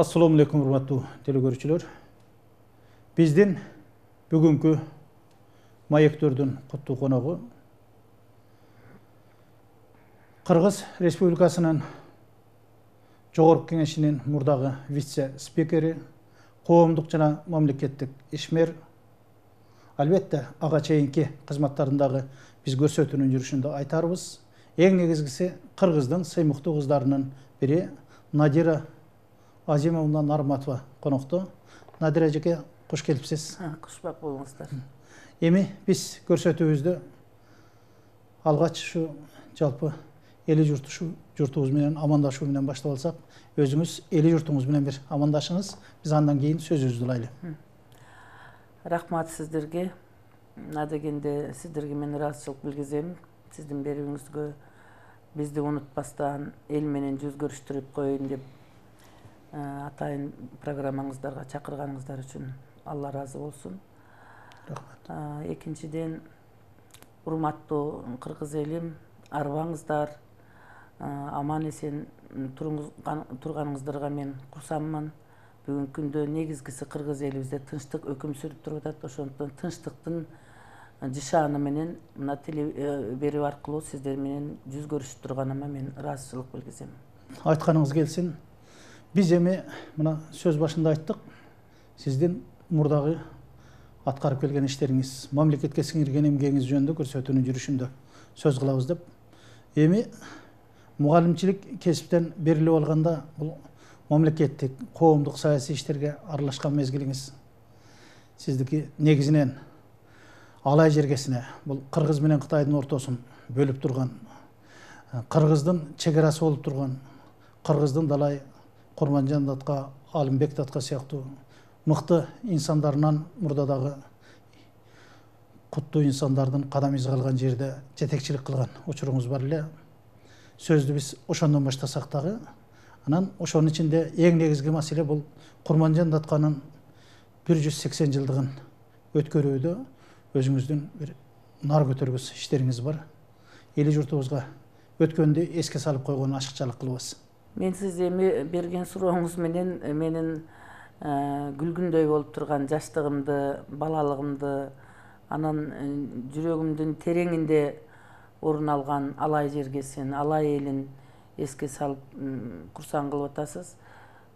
Assalamu alaikum урматтуу телекөрүүчүлөр. Биздин бүгүнкү маектөрдүн куттуу коногу Кыргыз Республикасынын Жогорку Кеңешинин мурдагы вице-спикери, коомдук жана мамлекеттик ишмер, албетте ага чейинки кызматтарындагы биз көрсөтүүнүн жүрүшүндө айтарбыз. Эң негизгиси Кыргыздын сыймыктуу кыздарынын бири Надира Азимовна Нарматова конокто. Надира эжеке, кош келипсиз. Кушпак болуңуздар. Эми биз көрсөтүүбүздү алгач ушу жалпы эли журтубуз менен амандашуу менен баштап алсак, өзүңүз эли журтуңуз менен бир амандашыңыз, биз андан кийин сөзүбүздү алайлы. Рахмат сиздерге. Надегенде сиздерге мен ыраазычылык билгизем. Сиздин берүүңүзгө бизди унутпастан эл менен жүз көрүштүрүп коеюн деп атайын программаңыздарга чакырганыңыздар үчүн Алла ыраазы болсун. Рахмат. Экинчиден, урматтуу кыргыз элим, арыбаңыздар, аман эсен турганыңыздарга мен курсанмын. Бүгүнкү күндө негизгиси кыргыз элибизде тынчтык өкүм сүрүп туруп атат. Ошондуктан тынчтыктын жышааны менен мына берүү аркылуу сиздер менен жүз көрүшүп турганыма мен ыраазычылык билгизем. Айтканыңыз келсин. Биз эми мына сөз башында айттык, сиздин мурдагы аткарып келген иштериңиз, мамлекетке сиңирген эмгегиңиз жөнүндө көрсөтүүнүн жүрүшүндө сөз кылабыз деп. Эми мугалимчилик кесиптен берилип алганда бул мамлекеттик, коомдук саясий иштерге аралашкан мезгилиңиз сиздики негизинен Алай жергесине, бул Кыргыз менен Кытайдын ортосун бөлүп турган, Кыргыздын чегарасы болуп турган, Кыргыздын далай Курманжан датка, Алымбек датка сыяктуу мыкты инсандарынан мурдадагы куттуу инсандардын кадам изи калган жерде жетекчилик кылган учуруңуз бар эле. Сөздү биз ошондон баштасак дагы, анан ошонун ичинде эң негизги маселе бул Курманжан датканын 180 жылдыгын өткөрүүдө өзүңүздүн бир нар көтөргүс иштериңиз бар. Эли журтубузга өткөндү эске салып койгонун ашыкчалык кылабыз. Мен сиз эми берген сурооңуз менен менин күлгүндөй болуп турган жаштыгымды, балалыгымды, анан жүрөгүмдүн тереңинде орун алган Алай жергесин, Алай элин эске салып курсан кылып атасыз.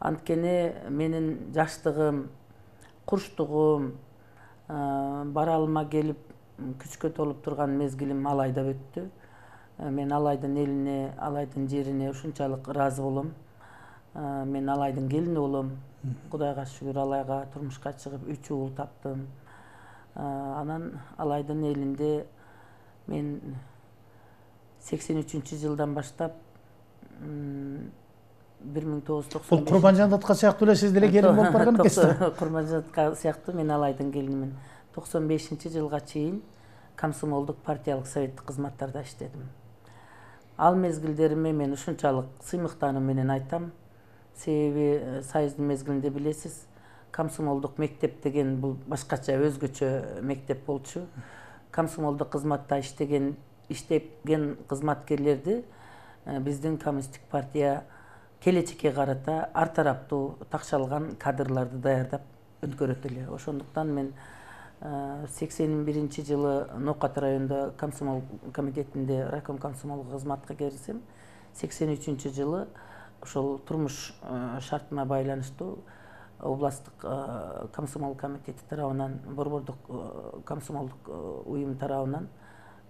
Анткени менин жаштыгым, курчтугум, баралыма келип күчкө толуп турган мезгилим Алайда өттү. Мен Алайдын элине, Алайдын жерине ушунчалык ыраазы болом. Мен Алайдын келини болом. Кудайга шүгүр, Алайга турмушка чыгып 3 уул таптым. Анан Алайдын элинде мен 83-жылдан баштап 1995. Бул Курманжан датка сыяктуу эле сиз деле келин болуп барган экенсиз. Курманжан датка сыяктуу мен Алайдын келинимин. 95-жылга чейин комсомолдук партиялык советтик кызматтарда иштедим. Ал мезгилдериме мен ушунчалык сыймыктануу менен айтам. Себеби союздун мезгилинде билесиз, комсомолдук мектеп деген бул башкача өзгөчө мектеп болчу. Комсомолдук кызматта иштеген кызматкерлерди биздин коммунисттик партия келечекке карата ар тараптуу такшалган кадрларды даярдап өткөрөт эле. Ошондуктан мен 81-жылы Нокат районунда комсомол комитетинде райком комсомол кызматка кирсем, 83-жылы ошол турмуш шартына байланыштуу областтык комсомол комитети тарабынан, борбордук комсомолдук уюм тарабынан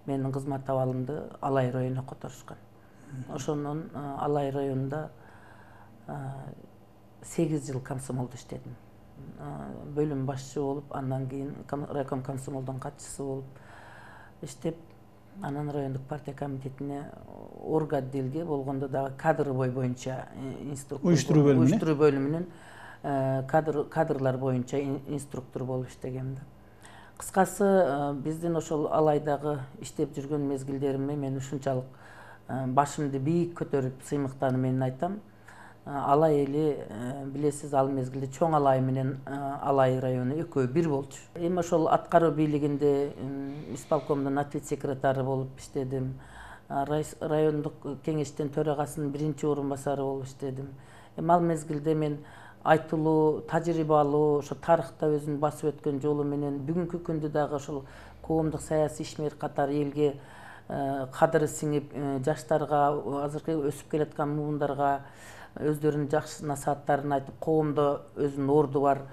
менин кызмат абалымды Алай районуна которушкан. Ошондон Алай районунда 8 жыл комсомолдо иштедим. Бөлүм башчы болуп, андан кийин райком комсомолдун катчысы болуп иштеп, анан райондук партия комитетине орготделге болгондо дагы кадр боюнча уюштуруу бөлүмүнүн кадрлар боюнча инструктор болуп иштегем. Кыскасы, биздин ошол Алайдагы иштеп жүргөн мезгилдериме мен ушунчалык башымды бийик көтөрүп сыймыктануу менен айтам. Алай эли билесиз, ал мезгилде Чоң Алай менен Алай району экөө бир болчу. Эми ошол аткаруу бийлигинде исполкомдун ответ секретары болуп иштедим. Райондук кеңештин төрагасынын биринчи орун басары болуп иштедим. Эми ал мезгилде мен айтылуу, тажрыйбалуу, ошо тарыхта өзүнүн басып өткөн жолу менен бүгүнкү күндө дагы ошол коомдук саясий ишмер катары элге кадыры сиңип, жаштарга, азыркы өсүп келаткан муундарга өздөрүнүн жакшы насааттарын айтып, коомдо өзүнүн орду бар.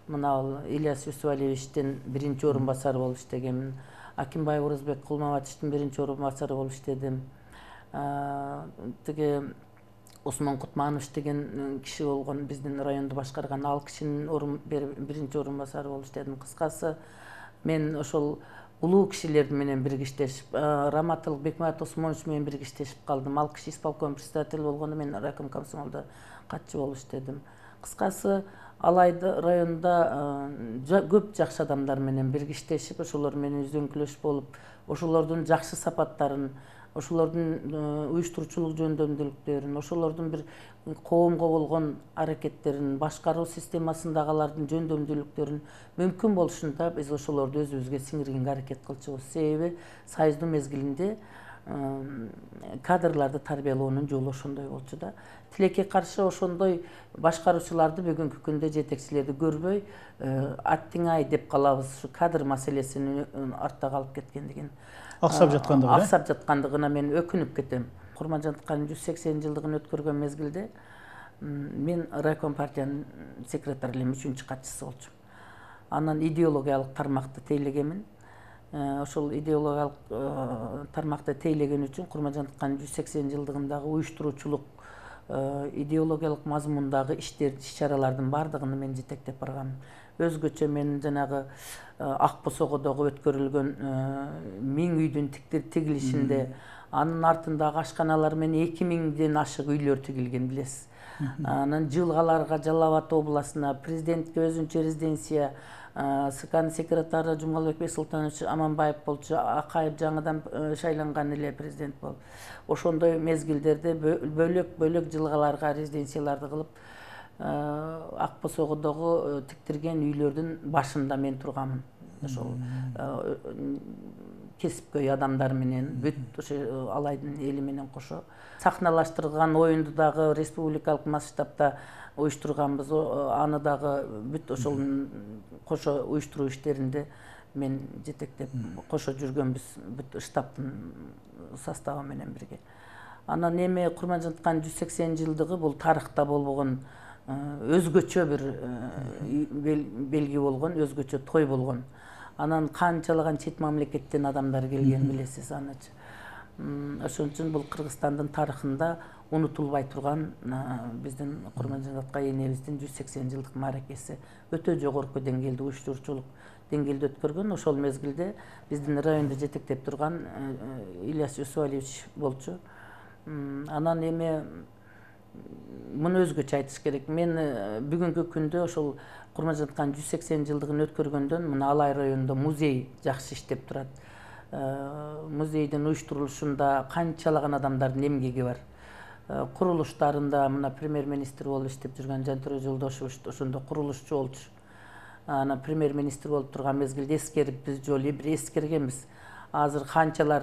Мына ал Ильяс Юсупалиевичтин биринчи орун басары болуп иштегенмин. Акимбай Орозбек Кулмабатовичтин биринчи орун басары болуп иштедим. Тиги Осмон Кутманович деген киши болгон, биздин районду башкарган, ал кишинин биринчи орун басары болуп иштедим. Кыскасы, мен ошол улуу кишилер менен биргиштешип, Раматыл Бекмамбет Осмонович менен биргиштешип калдым. Ал киши исполком председатель болгону, мен райком комсомолдо катчы болуп иштедим. Кыскасы, Алайды районунда көп жакшы адамдар менен биргиштешип, ошолор менен үзөңкүлөш болуп, ошолордун жакшы сапаттарын, ошолордун уюштуруучулук жөндөмдүүлүктөрүн, ошолордун бир коомго болгон аракеттерин, башкаруу системасындагы алардын жөндөмдүүлүктөрүн мүмкүн болушунча биз ошолорду өзүбүзгө сиңиргенге аракет кылчубуз. Себеби союздун мезгилинде кадрларды тарбиялоонун жолу ошондой болчу да. Тилекке каршы ошондой башкаруучуларды бүгүнкү күндө жетекчилерди көрбөй, аттиңай деп калабыз. Ушу кадр маселесини артта калып кеткендигин, аксап жаткандыгына мен өкүнүп кетем. Курманжандыкканын 180 жылдыгын өткөргөн мезгилде мен райком партиянын секретары элем, 3-чү катчысы болчумун. Анан идеологиялык тармакты тейлегенмин. Ошол идеологиялык тармакты тейлеген үчүн Курманжандыкканын 180 жылдыгындагы уюштуруучулук, идеологиялык мазмундагы иш-чаралардын баардыгын мен жетектеп барганмын. Өзгөчө мен жанагы Ак Босогодогу өткөрүлгөн 1000 үйдүн тигилишинде, анын артындагы ашканалар менен 2000ден ашык үйлөр тигилген, билесиз. Анан жылгаларга, Жалал Абад областына, президентке өзүнчө резиденция, СКнын секретары Жумалбек Бексултанович Аманбаев болчу, Акаев жаңыдан шайланган эле президент болуп. Ошондой мезгилдерде бөлөк жылгаларга резиденцияларды кылып, Ак Босогодогу тиктирген үйлөрдүн башында мен турганмын. Ошол кесипкөй адамдар менен, бүт ошо Алайдын эли менен кошо сахналаштырылган оюнду дагы республикалык масштабта уюштурганбыз. Аны дагы бүт ошол кошо уюштуруу иштеринде мен жетектеп кошо жүргөнбүз, бүт штабтын составы менен бирге. Анан эми Курманжандыкканын 180 жылдыгы бул тарыхта болбогон өзгөчө бир белги болгон, өзгөчө той болгон. Анан канчалаган чет мамлекеттен адамдар келген, билесиз анычы. Ошон үчүн бул Кыргызстандын тарыхында унутулбай турган биздин Курманжандыкка энебиздин 180 жылдык мааракеси өтө жогорку деңгээлде, уюштуруучулук деңгээлде өткөргөн. Ошол мезгилде биздин районду жетектеп турган Ильяс Юсупалиевич болчу. Анан эми муну өзгөчө айтыш керек. Мен бүгүнкү күндө ошол Курманжандыкканын 180 жылдыгын өткөргөндөн мына Алай районунда музей жакшы иштеп турат. Музейдин уюштурулушунда канчалаган адамдардын эмгеги бар. Курулуштарында мына премьер-министр болуп иштеп жүргөн Жантөрө Жолдошевич ошондо курулушчу болчу. Анан премьер-министр болуп турган мезгилде эскерип, биз жолу бир эскергенбиз. Азыр канчалар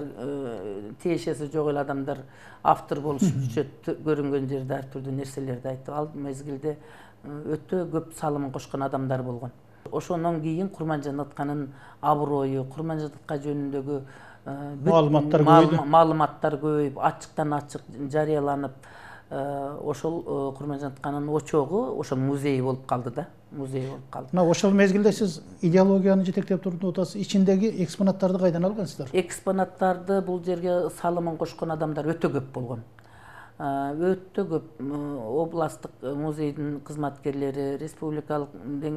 тиешеси жок эле адамдар автор болушуп жүрөт, көрүнгөн жерде ар түрдүү нерселерди айтып. Ал мезгилде өтө көп салым кошкон адамдар болгон. Ошондон кийин Курманжандыкканын аброю, Курманжандыкка жөнүндөгү маалыматтар көбөйүп, ачыктан ачык жарыяланып, ошол Курманжандыкканын очогу ошол музей болуп калды да, музей болуп калды. Мына ошол мезгилде сиз идеологияны жетектеп туруп атасыз, ичиндеги экспонаттарды кайдан алгансыздар? Экспонаттарды бул жерге салымын кошкон адамдар өтө көп болгон. Өтө көп областтык музейдин кызматкерлери, республикалык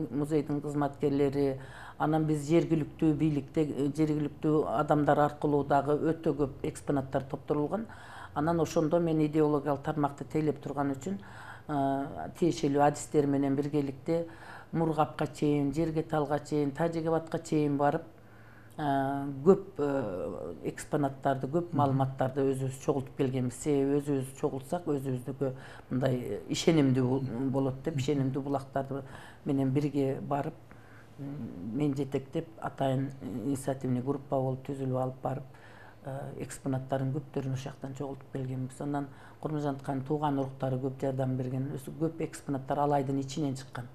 музейдин кызматкерлери, анан биз жергиликтүү бийликте, жергиликтүү адамдар аркылуу дагы өтө көп экспонаттар топтолгон. Анан ошондо мен идеологиялык тармакты тейлеп турган үчүн тиешелүү адистер менен биргеликте Мургапка чейин, Жергеталга чейин, Тажигабадка чейин барып, көп экспонаттарды, көп маалыматтарды өзүбүз чогултуп келгенбиз. Себеби өзүбүз чогултсак, өзүбүздүкү мындай ишенимдүү болот деп, ишенимдүү булактарды менен бирге барып, мен жетектеп, атайын инициативный группа болуп түзүлүп алып барып, экспонаттарын көптөрүн ошол жактан чогултуп келгенбиз. Андан Курманжандатканын тууган уруктары көп жардам берген. Көп экспонаттар Алайдын ичинен чыккан.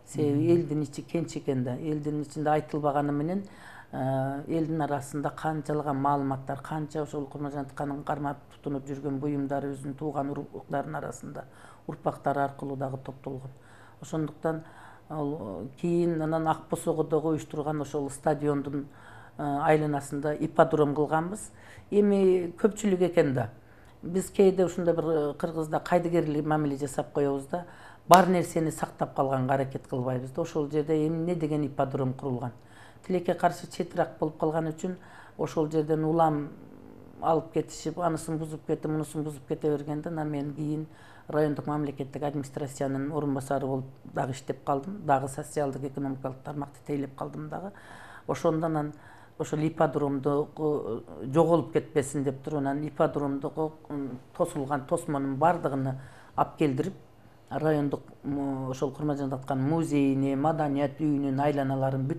Себеби элдин ичи кенч экен да, элдин ичинде айтылбаганы менен элдин арасында канчалаган маалыматтар, канча ошол Курманжандатканын кармап тутунуп жүргөн буюмдары өзүнүн тууган уруктарынын арасында урпактары аркылуу дагы топтолгон. Ошондуктан кийин анан Ак Босогодогу уюштурган ошол стадиондун айланасында ипподром кылганбыз. Эми көпчүлүк экен да. Биз кээде ушундай бир кыргызда кайдыгерлик мамиле жасап коебуз да, бар нерсени сактап калганга аракет кылбайбыз да. Ошол жерде эмне деген ипподром курулган. Тилекке каршы четирак болуп калган үчүн ошол жерден улам алып кетишип, анысын бузуп кетип, мунусун бузуп кете бергенде, анан мен кийин райондук мамлекеттик администрациянын орун басары болуп дагы иштеп калдым. Дагы социалдык экономикалык тармакты тейлеп калдым дагы. Ошондо анан ошол ипподромду жоголуп кетпесин деп туруп, анан ипподромдогу тосулган тосмонун бардыгын алып келдирип, райондук ошол Курманжандатканын музейине, маданият үйүнүн айланаларын бүт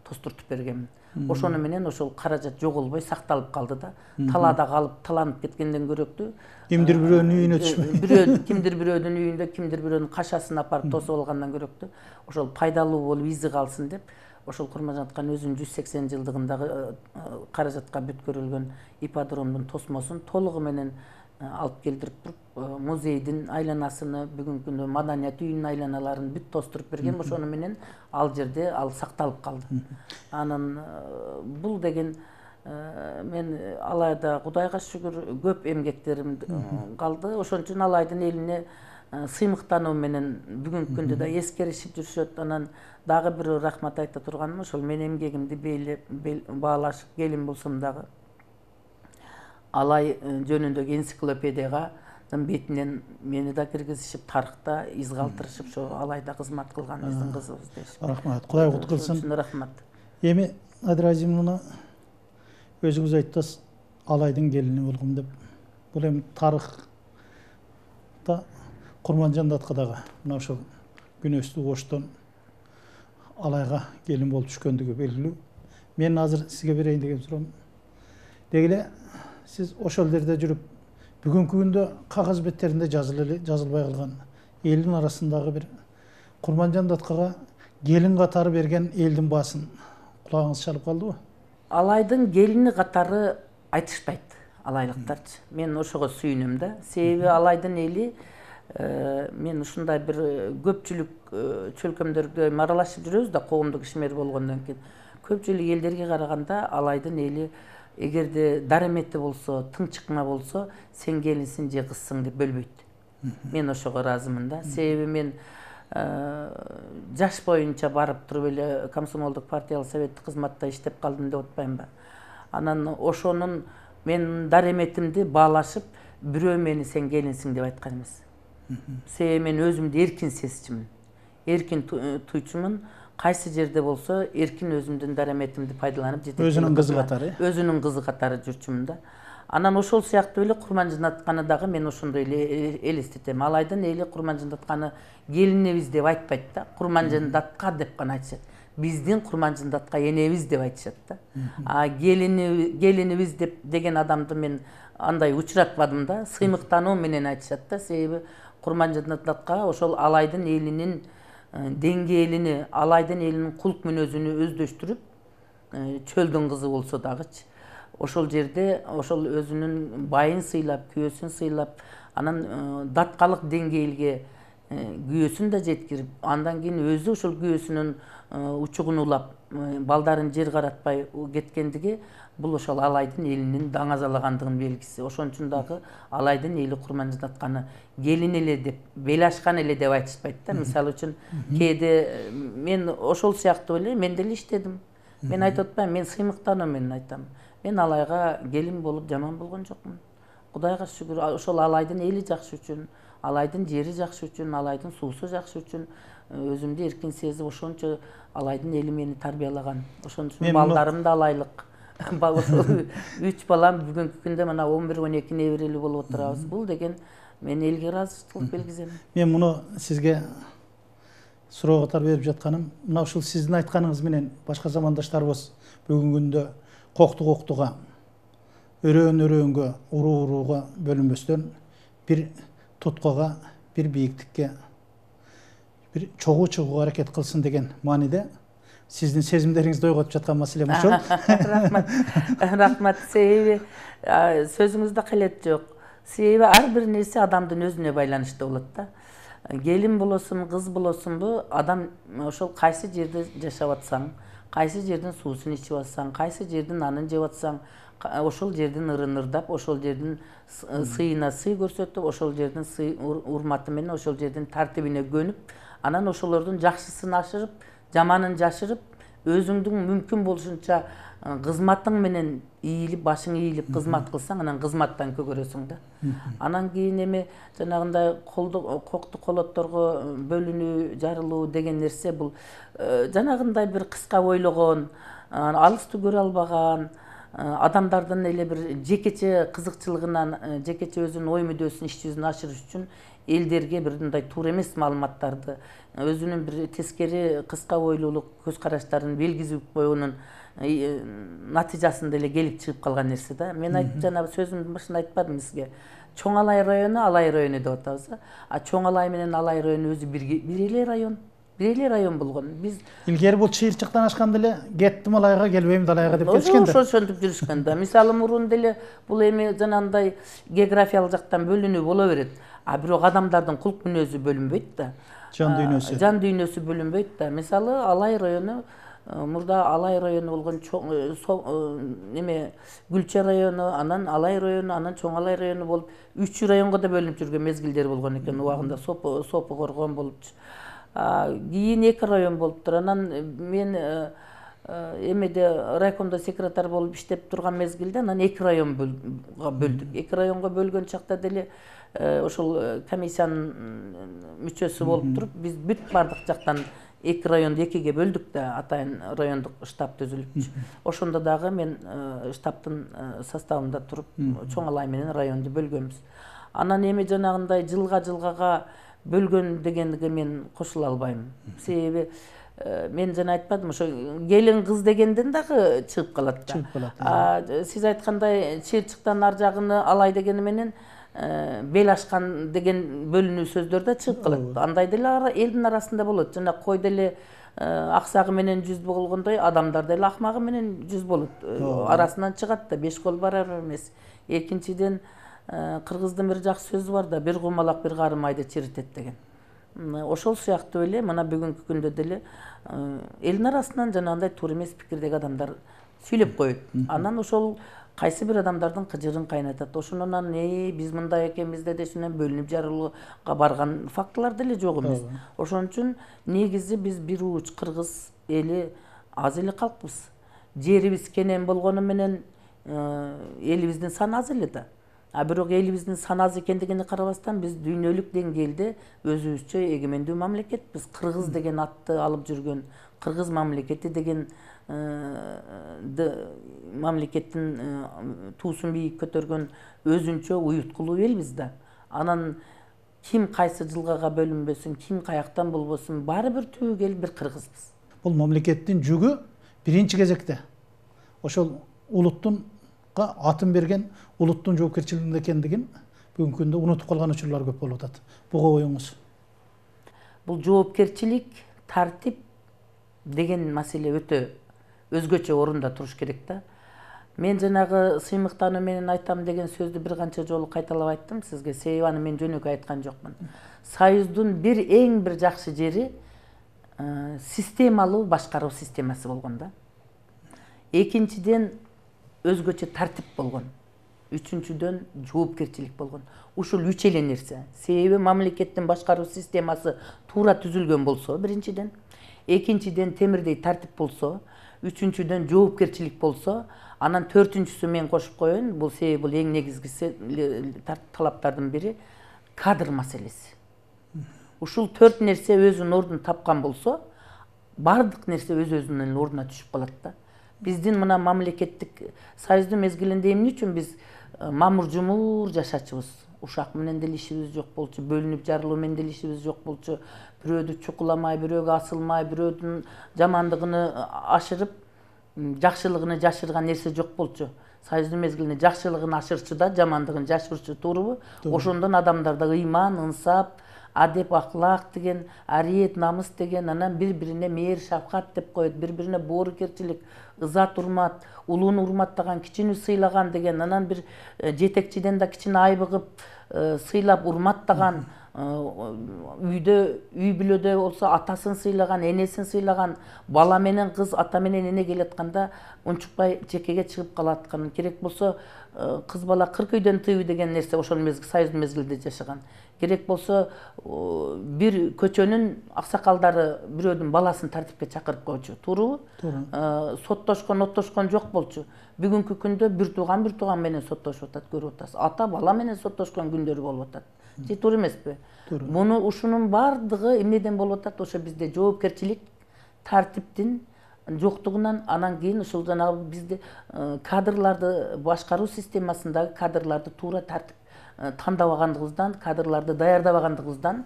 тостуртуп бергенмин. Ошону менен ошол каражат жоголбой сакталып калды да. Талаада калып, таланып кеткенден көрөктү. Кимдир бирөөнүн үйүнө түшпөй. Кимдир бирөөнүн үйүндө, кимдир бирөөнүн кашасын апарып тосуп алгандан көрөктү. Ошол пайдалуу болуп изи калсын деп, ошол Курманжандаткан өзүнүн 180 жылдыгындагы каражатка бүткөрүлгөн ипподромдун тосмосун толугу менен алып келдирип туруп, музейдин айланасыны, бүгүнкү күндө маданият үйүнүн айланаларын бүт тостуруп берген. Ошону менен ал жерде ал сакталып калды. Анан бул деген мен Алайда Кудайга шүгүр көп эмгектерим калды. Ошон үчүн Алайдын элине сыймыктануу менен бүгүнкү күндө да эскеришип жүрүшөт. Анан дагы бир рахмат айта турганым, ошол мен эмгегимди баалашып келин болсом дагы Алай жөнүндөгү энциклопедияга бетинен мени да киргизишип, тарыхта из калтырышып, ошо Алайда кызмат кылган биздин кызыбыз дешип. Рахмат, Кудай кут кылсын. Рахмат. Эми Адыразим муну өзүңүз айттыңыз, Алайдын келини болгом деп. Бул эми тарыхта Курманжандаткадагы мына ошол күнөстүү коштон Алайга келин болуп түшкөндүгү белгилүү. Мен азыр сизге берейин деген суроом. Деги эле сиз ошол жерде жүрүп, бүгүнкү күндө кагаз беттеринде жазылбай калган элдин арасындагы бир Курманжандаткага келин катары берген элдин баасын кулагыңыз чалып калдыбы? Алайдын келини катары айтышпайт алайлыктарчы. Мен ошого сүйүнөм да. Себеби Алайдын эли мен ушундай бир көпчүлүк чөлкөмдөргө аралашып жүрөбүз да, коомдук ишмер болгондон кийин. Көпчүлүк элдерге караганда Алайдын эли эгерде даремети болсо, тыңчыкма болсо, сен келинсиң же кызсың деп бөлбөйт. Мен ошого ыраазымын да. Себеби мен жаш боюнча барып туруп эле комсомолдук партиялык советтик кызматта иштеп калдым деп атпаймынбы. Анан ошонун мен дареметимди баалашып, бирөө мени сен келинсиң деп айткан эмес. Себеби мен өзүмдү эркин сезчүмүн. Эркин туйчумун. Кайсы жерде болсо эркин өзүмдүн дареметимди пайдаланып жетет. Өзүнүн кызы катары. Өзүнүн кызы катары жүрчүмүн да. Анан ошол сыяктуу эле Курманжандатканы дагы мен ошондой эле элестетем. Алайдын эли Курманжандатканы келинебиз деп айтпайт да, Курманжандатка деп гана айтышат. Биздин Курманжандатка энебиз деп айтышат да. Келинибиз деп деген адамды мен андай учуратпадым да. Сыймыктануу менен айтышат да. Себеби Курманжандатка ошол Алайдын элинин деңгээлини, Алайдын элинин кулк мүнөзүнү өздөштүрүп, чөлдүн кызы болсо дагычы, ошол жерде ошол өзүнүн байын сыйлап, күйөөсүн сыйлап, анан даткалык деңгээлге күйөөсүн да жеткирип, андан кийин өзү ошол күйөөсүнүн учугун улап, балдарын жер каратпай кеткендиги бул ошол Алайдын элинин даңазалагандыгынын белгиси. Ошон үчүн дагы Алайдын эли Курманжандатканы келин эле деп, белашкан эле деп айтышпайт да. Мисалы үчүн кээде мен ошол сыяктуу эле мен деле иштедим. Мен айтып атпайм, мен сыймыктануу менен айтам. Мен Алайга келин болуп жаман болгон жокмун. Кудайга шүгүр, ошол Алайдын эли жакшы үчүн, Алайдын жери жакшы үчүн, Алайдын суусу жакшы үчүн өзүмдү эркин сезип, ошончо Алайдын эли мени тарбиялаган. Ошон үчүн балдарым да алайлык. 3 балам бүгүнкү күндө мына 11-12 неберелүү болуп отурабыз. Бул деген мен элге ыраазычылык белгизем. Мен муну сизге суроо катары берип жатканым, мына ушул сиздин айтканыңыз менен башка замандаштарыбыз бүгүнкү күндө коктуга өрөөн-өрөөнгө, уруу-урууга бөлүнбөстөн бир туткага, бир бийиктикке, бир чогуу чыгууга аракет кылсын деген мааниде сиздин сезимдериңизди ойготуп жаткан маселем ошол. Рахмат. Рахмат. Себеби сөзүңүздө кылет жок. Себеби ар бир нерсе адамдын өзүнө байланыштуу болот да. Келин болосун, кыз болосунбу, адам ошол кайсы жерде жашап атсаң, кайсы жердин суусун ичип атсаң, кайсы жердин нанын жеп атсаң, ошол жердин ырын ырдап, ошол жердин сыйына сый көрсөтүп, ошол жердин урматы менен, ошол жердин тартибине көнүп, анан ошолордун жакшысын ашырып, жаманын жашырып, өзүңдүн мүмкүн болушунча кызматың менен ийилип, башың ийилип кызмат кылсаң, анан кызматтан көгөрөсүң да. Анан кийин эми жанагындай кокту колотторго бөлүнүү, жарылуу деген нерсе бул жанагындай бир кыска ойлогон, алысты көрө албаган адамдардын эле бир жекече кызыкчылыгынан, жекече өзүнүн ой мүдөөсүн, иш жүзүн ашырыш үчүн элдерге бир мындай туура эмес маалыматтарды, өзүнүн бир тескери кыска ойлуулук көз караштарын белгизип койгонун натыйжасында эле келип чыгып калган нерсе да. Мен айтып жана сөзүмдүн башында айтпадым сизге. Чоң Алай району, Алай району деп атабыз. Чоң Алай менен Алай району өзү бир эле район. Бир эле район болгон. Биз илгери бул чыйырчыктан ашканда эле кеттим Алайга, келбейм Алайга деп келишкен да. Ошентип жүрүшкөн да. Мисалы мурун деле бул эми жанагындай географиялык жактан бөлүнүү боло берет. Бирок адамдардын кулк мүнөзү бөлүнбөйт да. Жан дүйнөсү. Жан дүйнөсү бөлүнбөйт да. Мисалы Алай району, мурда Алай району болгон Гүлчө району, анан Алай району, анан Чоң Алай району болуп 3 районго да бөлүнүп жүргөн мезгилдер болгон экен. Убагында Сопу Коргон болупчу. Кийин 2 район болуптур. Анан мен эмеде райкомдо секретарь болуп иштеп турган мезгилде анан 2 районго бөлдүк. 2 районго бөлгөн чакта деле ошол комиссиянын мүчөсү болуп туруп, биз бүт бардык жактан 2 районду 2ге бөлдүк да, атайын райондук штаб түзүлүпчү. Ошондо дагы мен штабтын составында туруп, Чоң Алай менен районду бөлгөнбүз. Анан эми жанагындай жылга-жылгага бөлгөн дегенге мен кошула албайм. Себеби мен жана айтпадым, ошо келин кыз дегенден дагы чыгып калат да. Чыгып калат. Сиз айткандай чыйырчыктан ар жагыны Алай дегени менен бел ашкан деген бөлүнүү сөздөр да чыгып калат. Андай деле элдин арасында болот. Жана кой деле аксагы менен жүз болгондой, адамдар деле акмагы менен жүз болот. Арасынан чыгат да, 5 кол барар эмес. Экинчиден кыргыздын бир жакшы сөзү бар да, бир кумалак бир карым айды чиритет деген. Ошол сыяктуу эле мына бүгүнкү күндө деле элдин арасынан жанагындай туура эмес пикирдеги адамдар сүйлөп коет. Анан ошол кайсы бир адамдардын кыжырын кайнатат. Ошондон биз мындай экенбиз деп ошондон бөлүнүп жарылууга барган фактылар деле жок эмес. Ошон үчүн негизи биз бир ууч кыргыз эли аз эле калкпыз. Жерибиз кенен болгону менен элибиздин саны аз эле да. Бирок элибиздин саны аз экендигине карабастан биз дүйнөлүк деңгээлде өзүбүзчө эгемендүү мамлекетпиз. Кыргыз деген атты алып жүргөн, кыргыз мамлекети деген мамлекеттин туусун бийик көтөргөн өзүнчө уюткулуу элбиз да. Анан ким кайсы жылгага бөлүнбөсүн, ким каяктан болбосун, баары бир түбү эл бир кыргызбыз. Бул мамлекеттин жүгү биринчи кезекте ошол улуттун атын берген улуттун жоопкерчилигинде экендигин бүгүнкү күндө унутуп калган учурлар көп болуп атат. Буга оюңуз? Бул жоопкерчилик, тартип деген маселе өтө өзгөчө орунда туруш керек да. Мен жанагы сыймыктануу менен айтам деген сөздү бир канча жолу кайталап айттым сизге. Себеби аны мен жөнөкөй айткан жокмун. Союздун эң бир жакшы жери системалуу башкаруу системасы болгон да. Экинчиден өзгөчө тартип болгон. Үчүнчүдөн жоопкерчилик болгон. Ушул 3 эле нерсе. Себеби мамлекеттин башкаруу системасы туура түзүлгөн болсо, биринчиден, экинчиден темирдей тартип болсо, үчүнчүдөн жоопкерчилик болсо, анан төртүнчүсү мен кошуп коеюн, бул себеби бул эң негизгиси талаптардын бири кадр маселеси. Ушул 4 нерсе өзүнүн ордун тапкан болсо, бардык нерсе өз-өзүнүн ордуна түшүп калат да. Биздин мына мамлекеттик союздун мезгилинде эмне үчүн биз мамур-жумур жашачубуз? Ушак менен деле ишибиз жок болчу, бөлүнүп жарылуу менен деле ишибиз жок болчу. Бирөөдү чукуламай, бирөөгө асылмай, бирөөдүн жамандыгын ашырып, жакшылыгын жашырган нерсе жок болчу. союздун мезгилинде жакшылыгын ашырчу да жамандыгын жашырчу, туурабы? Ошондон адамдарда ыйман, ынсап, адеп, ахлак деген, ариет, намыс деген, анан бири-бирине мээр, шафкат деп коет, бири-бирине боорукерчилик, ызат, урмат, улууну урматтаган, кичини сыйлаган деген, анан бир жетекчиден да кичине айбыгып, сыйлап урматтаган, үйдө, үй бүлөдө болсо атасын сыйлаган, энесин сыйлаган, бала менен кыз, ата менен эне келатканда унчукпай жекеге чыгып калаткан. Керек болсо кыз бала 40 үйдөн тыйбы деген нерсе ошол союздун мезгилинде жашаган. Керек болсо бир көчөнүн аксакалдары бирөөдүн баласын тартипке чакырып койчу, туурабы? Соттошкон, оттошкон жок болчу. Бүгүнкү күндө бир тууган менен соттошуп атат, көрүп атасыз. Ата бала менен соттошкон күндөрү болуп атат. Туура эмеспи? Муну ушунун бардыгы эмнеден болуп атат? Ошо бизде жоопкерчилик, тартиптин жоктугунан, анан кийин ушул жанагы бизде кадрларды башкаруу системасындагы кадрларды туура тартип тандабагандыгыбыздан, кадрларды даярдабагандыгыбыздан,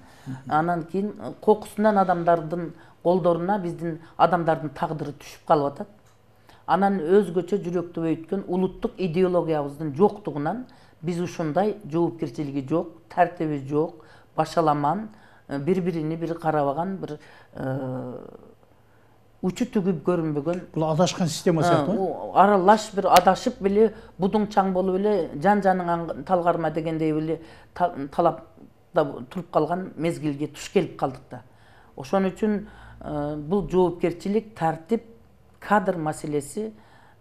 анан кийин кокусунан адамдардын колдоруна биздин адамдардын тагдыры түшүп калып атат. Анан өзгөчө жүрөктү өйткөн улуттук идеологиябыздын жоктугунан биз ушундай жоопкерчилиги жок, тартиби жок, башаламан, бири-бирини бир карабаган, бир учу түгүп көрүнбөгөн. Бул адашкан система сыяктуу. Аралаш бир адашып беле, будуң чаң болуп эле, жан-жаныңан талгарма дегендей беле талапта туруп калган мезгилге туш келип калдык да. Ошон үчүн бул жоопкерчилик, тартип, кадр маселеси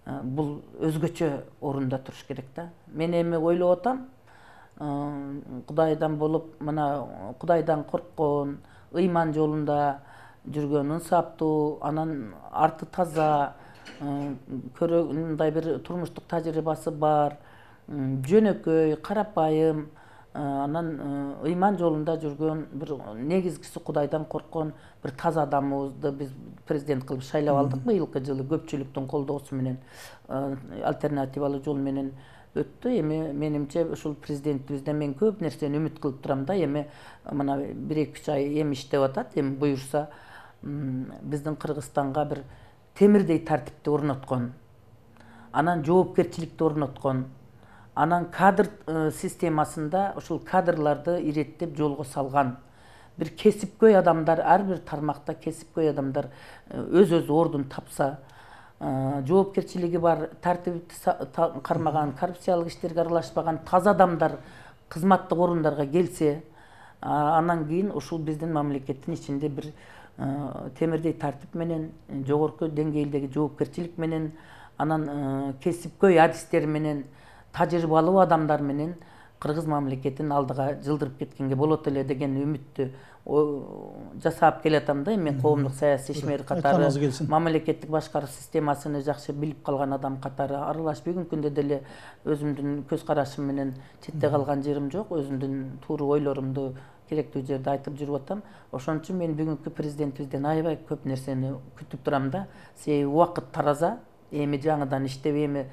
бул өзгөчө орунда туруш керек да. Мен эми ойлоп атам, Кудайдан болуп, мына Кудайдан корккон, ыйман жолунда жүргөн, ынсаптуу, анан арты таза, мындай бир турмуштук тажрыйбасы бар, жөнөкөй, карапайым, анан ыйман жолунда жүргөн, бир негизгиси Кудайдан корккон бир таза адамыбызды биз президент кылып шайлап алдык быйылкы жылы көпчүлүктүн колдоосу менен, альтернативалуу жол менен өттү. Эми менимче ушул президентибизден мен көп нерсени үмүт кылып турам да. Эми мына 1-2 ай эми иштеп атат. Эми буюрса биздин Кыргызстанга бир темирдей тартипти орноткон, анан жоопкерчиликти орноткон, анан кадр системасында ушул кадрларды иреттеп жолго салган, бир кесипкөй адамдар, ар бир тармакта кесипкөй адамдар өз ордун тапса, жоопкерчилиги бар, тартипти кармаган, коррупциялык иштерге аралашпаган таза адамдар кызматтык орундарга келсе, анан кийин ушул биздин мамлекеттин ичинде бир темирдей тартип менен, жогорку деңгээлдеги жоопкерчилик менен, анан кесипкөй адистер менен, тажрыйбалуу адамдар менен Кыргыз мамлекетин алдыга жылдырып кеткенге болот эле деген үмүттү жасап келатам да. Мен коомдук саясий ишмер катары, мамлекеттик башкаруу системасыны жакшы билип калган адам катары аралаш бүгүнкү күндө деле өзүмдүн көз карашым менен четте калган жерим жок. Өзүмдүн туура ойлорумду керектүү жерде айтып жүрүп атам. Ошон үчүн мен бүгүнкү президентибизден аябай көп нерсени күтүп турам да. Себеби убакыт тараза, эми жаңыдан иштеп, эми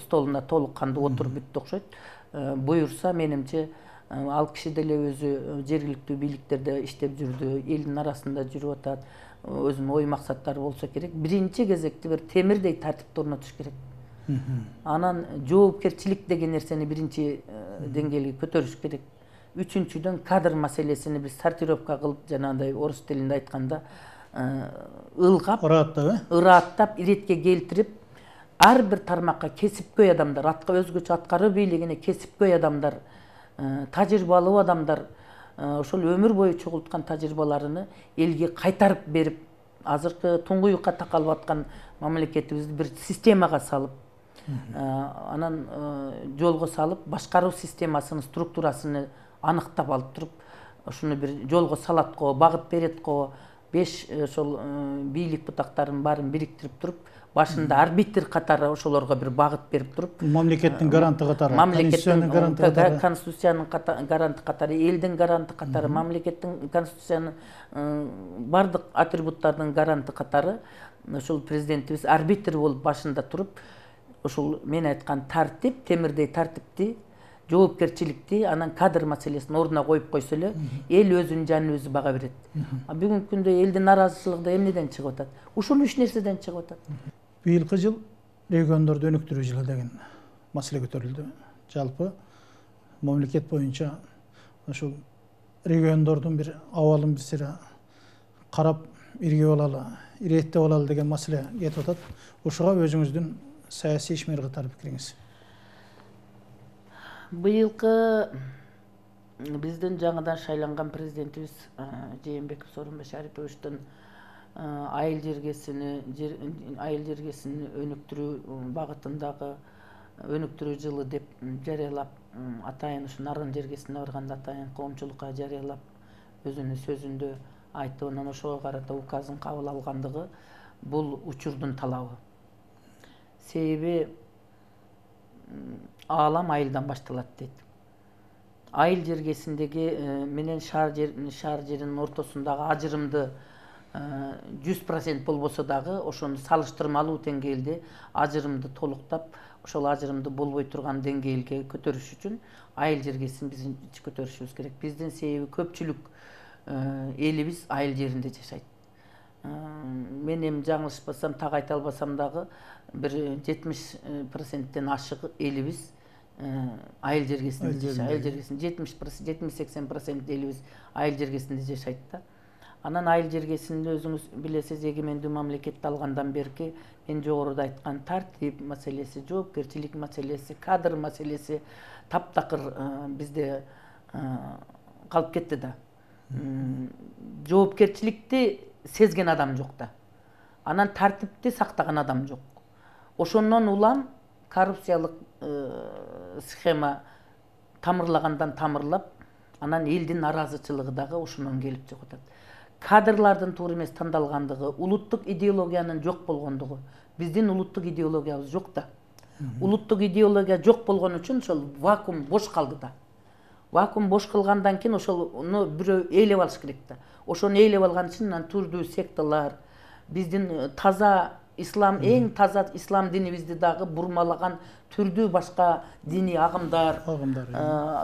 столуна толук кандуу отуруп бүттү окшойт. Буюрса, менимче ал киши деле өзү жергиликтүү бийликтерде иштеп жүрдү, элдин арасында жүрүп атат, өзүнүн ой максаттары болсо керек. Биринчи кезекте бир темирдей тартипти орнотуш керек. Анан жоопкерчилик деген нерсени биринчи деңгээлге көтөрүш керек. Үчүнчүдөн кадр маселесини биз сортировка кылып, жанагындай орус тилинде айтканда, ылгап, ыраттап, иретке келтирип, ар бир тармакка кесипкөй адамдар, өзгөчө аткаруу бийлигине кесипкөй адамдар, тажрыйбалуу адамдар, ошол өмүр бою чогулткан тажрыйбаларыны элге кайтарып берип, азыркы туңгуюкка такалып аткан мамлекетибизди бир системага салып, анан жолго салып, башкаруу системасынын структурасыны аныктап алып туруп, ушуну бир жолго салат го, багыт берет го, 5 ошол бийлик бутактарын баарын бириктирип туруп, башында арбитр катары ошолорго бир багыт берип туруп, мамлекеттин гаранты катары, конституциянын гаранты катары, элдин гаранты катары, мамлекеттин конституциянын бардык атрибуттардын гаранты катары, ошол президентибиз арбитр болуп башында туруп, ошол мен айткан тартип, темирдей тартипти, жоопкерчиликти, анан кадр маселесин ордуна коюп койсо эле, эл өзүнүн жанын өзү бага берет. Бүгүнкү күндө элдин наразычылыгы эмнеден чыгып атат? Ушул 3 нерседен чыгып атат. Быйылкы жыл региондорду өнүктүрүү жылы деген маселе көтөрүлдү. Жалпы мамлекет боюнча ошул региондордун бир абалын биз карап ирге болалы, ирээттеп алалы деген маселе кетип атат. Ушуга өзүңүздүн саясий ишмер катары пикириңиз? Быйылкы биздин жаңыдан шайланган президентибиз Жээнбеков Сооронбай Шариповичтин айыл жергесин өнүктүрүү багытындагы өнүктүрүү жылы деп жарыялап, атайын ушу Нарын жергесине барганда атайын коомчулукка жарыялап өзүнүн сөзүндө айтты. Анан ошого карата указын кабыл алгандыгы бул учурдун талабы. Себеби аалам айылдан башталат дейт. Айыл жергесиндеги менен шаар жеринин ортосундагы ажырымды 100% болбосо дагы ошону салыштырмалуу деңгээлде ажырымды толуктап, ошол ажырымды болбой турган деңгээлге көтөрүш үчүн айыл жергесин биз көтөрүшүбүз керек. Биздин себеби көпчүлүк элибиз айыл жеринде жашайт. Мен эми жаңылышпасам, так айта албасам дагы бир 70%ден ашык элибиз айыл жергесинде жашайт. Айыл жергесинде 70-80% элибиз айыл жергесинде жашайт да. Анан айыл жергесинде өзүңүз билесиз, эгемендүү мамлекетти алгандан берки мен жогоруда айткан тартип маселеси, жоопкерчилик маселеси, кадр маселеси таптакыр бизде калып кетти да. Жоопкерчиликти сезген адам жок да. Анан тартипти сактаган адам жок. Ошондон улам коррупциялык схема тамырлагандан тамырлап, анан элдин наразычылыгы дагы ошондон келип чыгып атат. Кадрлардын туура эмес тандалгандыгы, улуттук идеологиянын жок болгондугу. Биздин улуттук идеологиябыз жок да. Улуттук идеология жок болгон үчүн ошол вакуум бош калды да. Вакуум бош кылгандан кийин ошону бирөө ээлеп алыш керек да. Ошону ээлеп алган үчүн анан түрдүү секталар, биздин таза ислам, эң таза ислам динибизди дагы бурмалаган түрдүү башка диний агымдар,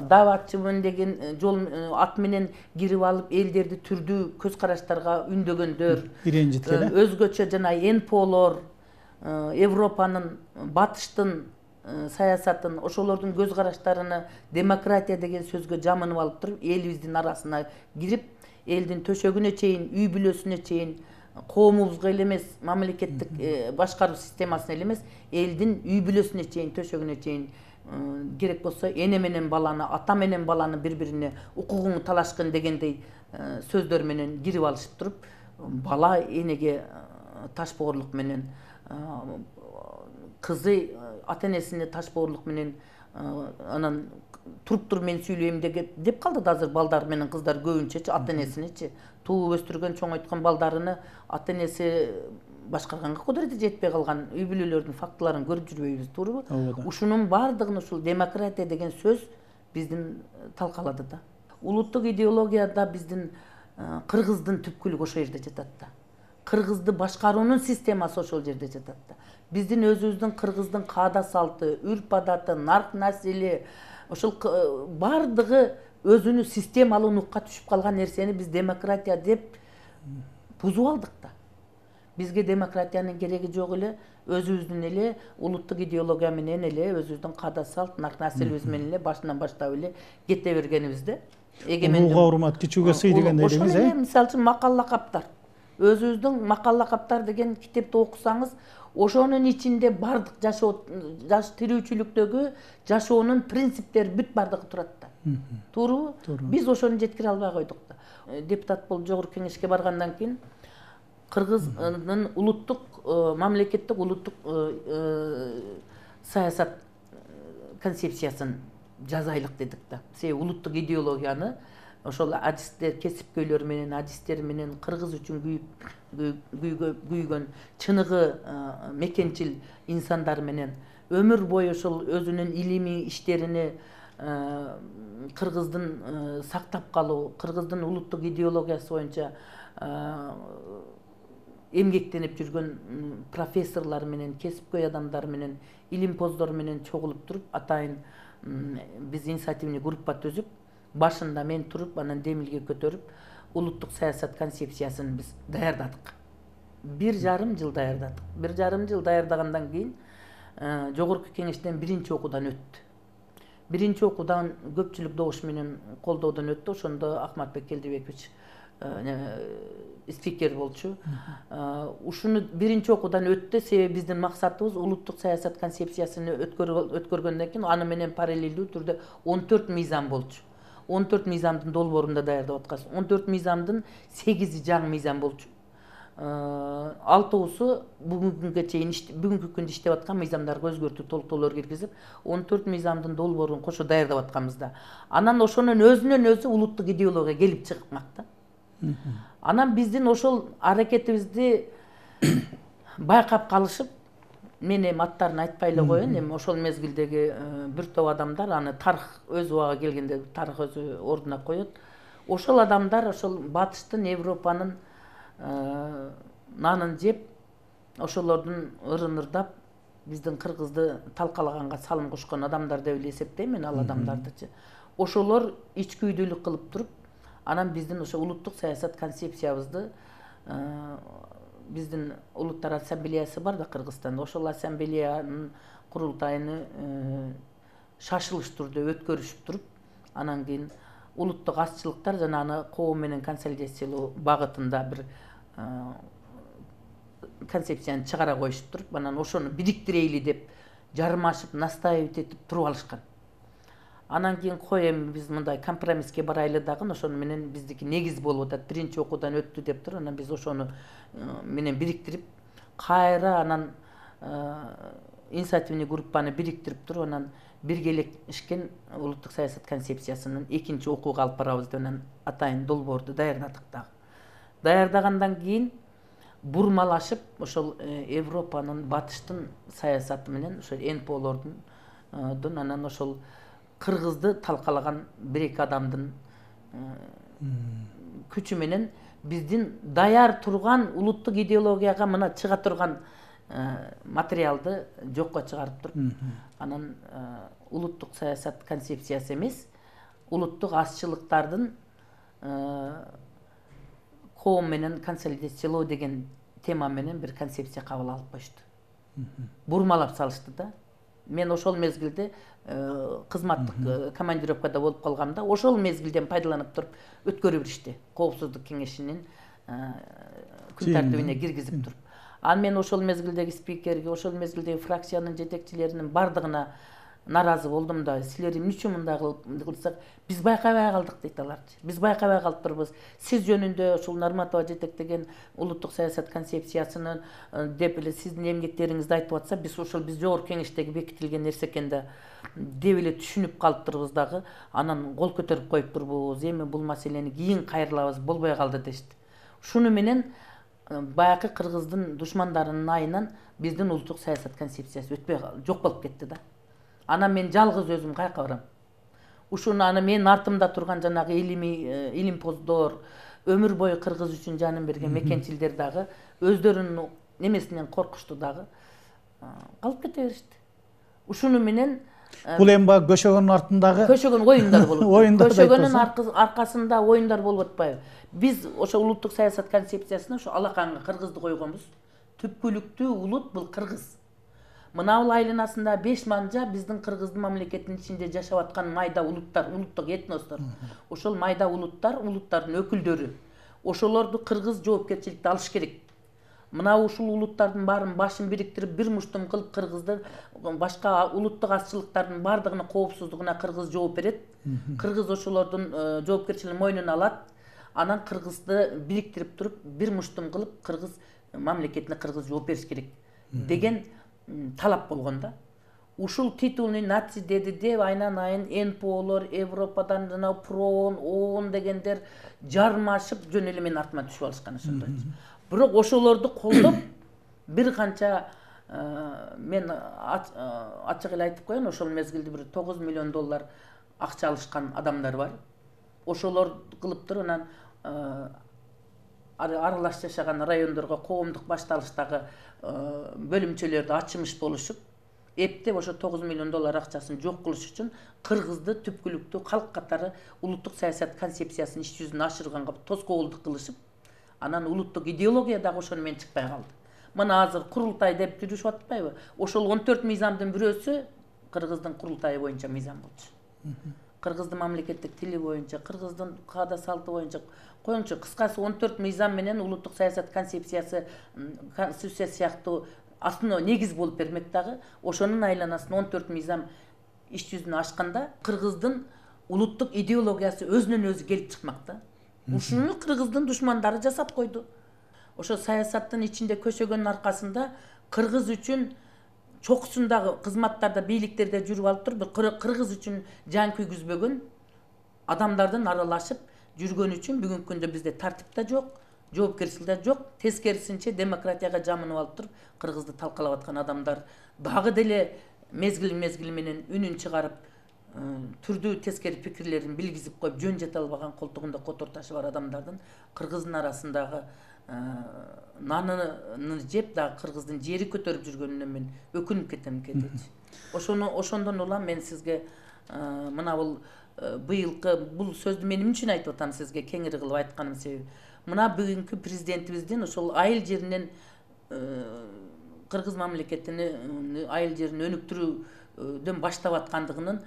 даватчымын деген жол ат менен кирип алып элдерди түрдүү көз караштарга үндөгөндөр, өзгөчө жана НПОлор, Европанын, батыштын саясатын, ошолордун көз караштарыны демократия деген сөзгө жамынып алып туруп, элибиздин арасына кирип, элдин төшөгүнө чейин, үй бүлөсүнө чейин, коомубузга эле эмес, мамлекеттик башкаруу системасына эле эмес, элдин үй бүлөсүнө чейин, төшөгүнө чейин керек болсо эне менен баланы, ата менен баланы бири-бирине укугуңду талашкын дегендей сөздөр менен кирип алышып туруп, бала энеге ташбоорлук менен, кызы ата-энесине ташбоорлук менен анан туруп мен сүйлөйм деп калды да азыр балдар менен кыздар көбүнчөчү ата-энесиничи тууп өстүргөн, чоңойткон балдарыны ата-энеси башкарганга кудурети жетпей калган үй бүлөлөрдүн фактыларын көрүп жүрбөйбүз, туурабы? Ушунун баардыгын ушул демократия деген сөз биздин талкалады да. Улуттук идеологияда биздин кыргыздын түпкүлүгү ошол жерде жатат да. Кыргызды башкаруунун системасы ошол жерде жатат да. Биздин өзүбүздүн кыргыздын каада салты, үрп адаты, нарк насили, ошол баардыгы өзүнүн системалуу нукка түшүп калган нерсени биз демократия деп бузуп алдык да. Бизге демократиянын кереги жок эле, өзүбүздүн эле улуттук идеология менен эле, өзүбүздүн каада салт, нарк насилибиз менен эле башынан баштап эле кете бергенибизде. Улууга урмат, кичүүгө сый дегендей элеңиз, ошол мисалы үчүн макал лакаптар. Өзүбүздүн макал лакаптар деген китепти окусаңыз, ошонун ичинде бардык тирүүчүлүктөгү жашоонун принциптери бүт бардыгы турат да. Туурабы? Биз ошону жеткире албай койдук да. Депутат болуп жогорку кеңешке баргандан кийин Кыргыздын улуттук мамлекеттик улуттук саясат концепциясын жазайлык дедик да. Себеби улуттук идеологияны ошол адистер, кесипкөйлөр менен, адистер менен кыргыз үчүн күйгөн чыныгы мекенчил инсандар менен өмүр бою ошол өзүнүн илимий иштерини кыргыздын сактап калуу, кыргыздын улуттук идеологиясы боюнча эмгектенип жүргөн профессорлор менен, кесипкөй адамдар менен, илимпоздор менен чогулуп туруп, атайын биз инициативный группа түзүп, башында мен туруп, анан демилге көтөрүп, улуттук саясат концепциясын биз даярдадык. 1,5 жыл даярдадык. 1,5 жыл даярдагандан кийин жогорку кеңештен биринчи окуудан өттү. Биринчи окуудан көпчүлүк добуш менен колдоодон өттү. Ошондо Ахматбек Келдибекович спикер болчу. Ушуну биринчи окуудан өттү. Себеби биздин максатыбыз улуттук саясат концепциясын өткөргөндөн кийин аны менен параллелдүү түрдө 14 мыйзам болчу. 14 мыйзамдын долбоорунда даярдап атканбыз. 14 мыйзамдын 8 жаңы мыйзам болчу. 6-усу бүгүнкүгө чейин бүгүнкү күндө иштеп аткан мыйзамдарга өзгөртүү толуктоолор киргизип, 14 мыйзамдын долбоорун кошо даярдап атканбыз да. Анан ошонун өзүнөн өзү улуттук идеология келип чыкмак да. Анан биздин ошол аракетибизди байкап калышып, мен эми аттарын айтпай эле коеюн, эми ошол мезгилдеги бир топ адамдар, аны тарых өз убагы келгенде тарых өзү ордуна коет. Ошол адамдар ошол батыштын, Европанын нанын жеп, ошолордун ырын ырдап, биздин кыргызды талкалаганга салым кошкон адамдар деп эле эсептейм мен ал адамдардычы. Ошолор ичкүйдүүлүк кылып туруп, анан биздин ошо улуттук саясат концепциябызды, биздин улуттар ассамблеясы бар да Кыргызстанда, ошол ассамблеянын курултайыны шашылыш түрдө өткөрүшүп туруп, анан кийин улуттук азчылыктар жана аны коом менен консолидациялоо багытында бир концепцияны чыгара коюшуп туруп, анан ошону бириктирейли деп жармашып, настаивать этип туруп алышкан. Анан кийин кой эми биз мындай компромисске барайлы дагы, ошону менен биздики негиз болуп атат. Биринчи окуудан өттү деп туруп, анан биз ошону менен бириктирип, кайра анан инициативный группаны бириктирип туруп, анан биргелешкен улуттук саясат концепциясынын экинчи окууга алып барабыз деп анан атайын долбоорду даярдадык дагы. Даярдагандан кийин бурмалашып, ошол Европанын, батыштын саясаты менен, ошол НПОлордун анан ошол кыргызды талкалаган бир-эки адамдын күчү менен биздин даяр турган улуттук идеологияга мына чыга турган материалды жокко чыгарып туруп, анан улуттук саясат концепциясы эмес, улуттук азчылыктардын коом менен консолидациялоо деген тема менен бир концепция кабыл алып коюшту. Бурмалап салышты да. Мен ошол мезгилде кызматтык командировкада болуп калгамда, ошол мезгилден пайдаланып туруп өткөрүп беришти. Коопсуздук кеңешинин күн тартибине киргизип туруп. Анан мен ошол мезгилдеги спикерге, ошол мезгилдеги фракциянын жетекчилеринин бардыгына наразы болдум да, силер эмне үчүн мындай кылсак, биз байкабай калдык дейт аларчы. Биз байкабай калыптырбыз. Сиз жөнүндө ушул Нарматова жетектеген улуттук саясат концепциясынын деп эле сиздин эмгектериңизди айтып атса, биз жогорку кеңештеги бекитилген нерсе экен да деп эле түшүнүп калыптырбыз дагы. Анан кол көтөрүп коюп турбуз. Эми бул маселени кийин кайрылабыз, болбой калды дешти. Шуну менен баягы кыргыздын душмандарынын айынан биздин улуттук саясат концепциясы өтпөй жок болуп кетти да. Анан мен жалгыз өзүм кайка барам. Ушуну аны менин артымда турган жанагы илимпоздор, өмүр бою кыргыз үчүн жанын берген мекенчилдер дагы өздөрүнүн немесинен коркушту дагы калып кете беришти. Ушуну менен бул эми баягы көшөгөнүн артындагы көшөгөн оюндар болуп атпайбы? Көшөгөнүн аркасында оюндар болуп атпайбы? Биз ошо улуттук саясат концепциясына ошо алаканга кыргызды койгонбуз. Түпкүлүктүү улут бул кыргыз. Мына бул айланасында 5 манжа биздин кыргыздын мамлекетинин ичинде жашап аткан майда улуттар, улуттук этностор. Ошол майда улуттардын өкүлдөрү. Ошолорду кыргыз жоопкерчиликти алыш керек. Мына ушул улуттардын баарын башын бириктирип, бир муштум кылып кыргызды башка улуттук азчылыктардын бардыгынын коопсуздугуна кыргыз жооп берет. Кыргыз ошолордун жоопкерчилигин мойнуна алат. Анан кыргызды бириктирип туруп, бир муштум кылып кыргыз мамлекетине кыргыз жооп бериш керек деген талап болгон да. Ушул титулный наци деди деп айнан айын НПОлор, Европадан жана ПРООН, ООН дегендер жармашып жөн эле менин артыма түшүп алышкан ошондой. Бирок ошолорду колдоп бир канча мен ачык эле айтып коеюн, ошол мезгилде бир $9 миллион акча алышкан адамдар бар. Ошолор кылып туруп анан аралаш жашаган райондорго коомдук башталыштагы бөлүмчөлөрдү ачымыш болушуп, эптеп ошо $9 миллион акчасын жок кылыш үчүн кыргызды түпкүлүктүү калк катары улуттук саясат концепциясынын иш жүзүнө ашырганга тоскоолдук кылышып, анан улуттук идеология дагы ошону менен чыкпай калды. мына азыр курултай деп жүрүшүп атпайбы? Ошол 14 мыйзамдын бирөөсү Кыргыздын курултайы боюнча мыйзам болчу. Кыргыздын мамлекеттик тили боюнча, кыргыздын каада салты боюнча коюңчу, кыскасы 14 мыйзам менен улуттук саясат концепциясы, конституция сыяктуу основа негиз болуп бермек дагы. Ошонун айланасына 14 мыйзам иш жүзүнө ашканда кыргыздын улуттук идеологиясы өзүнөн өзү келип чыкмак да. Ушуну кыргыздын душмандары жасап койду. Ошо саясаттын ичинде көчөгөнүн аркасында кыргыз үчүн чокусундагы кызматтарда, бийликтерде жүрүп алып туруп, кыргыз үчүн жан күйгүзбөгөн адамдардын аралашып жүргөн үчүн бүгүнкү күндө бизде тартип да жок, жоопкерчилик да жок. Тескерисинче демократияга жамынып алып туруп, кыргызды талкалап аткан адамдар дагы деле мезгил менен үнүн чыгарып, түрдүү тескери пикирлерин билгизип коюп, жөн жете албаган, колтугунда котор ташы бар адамдардын кыргыздын арасындагы нанын жеп дагы кыргыздын жери көтөрүп жүргөнүнө мен өкүнүп кетем кээдечи. Ошондон улам мен сизге мына бул быйылкы бул сөздү мен эмне үчүн айтып атам сизге кеңири кылып айтканым себеби, мына бүгүнкү президентибиздин ошол айыл жеринен кыргыз мамлекетини айыл жерин өнүктүрүүдөн баштап аткандыгынын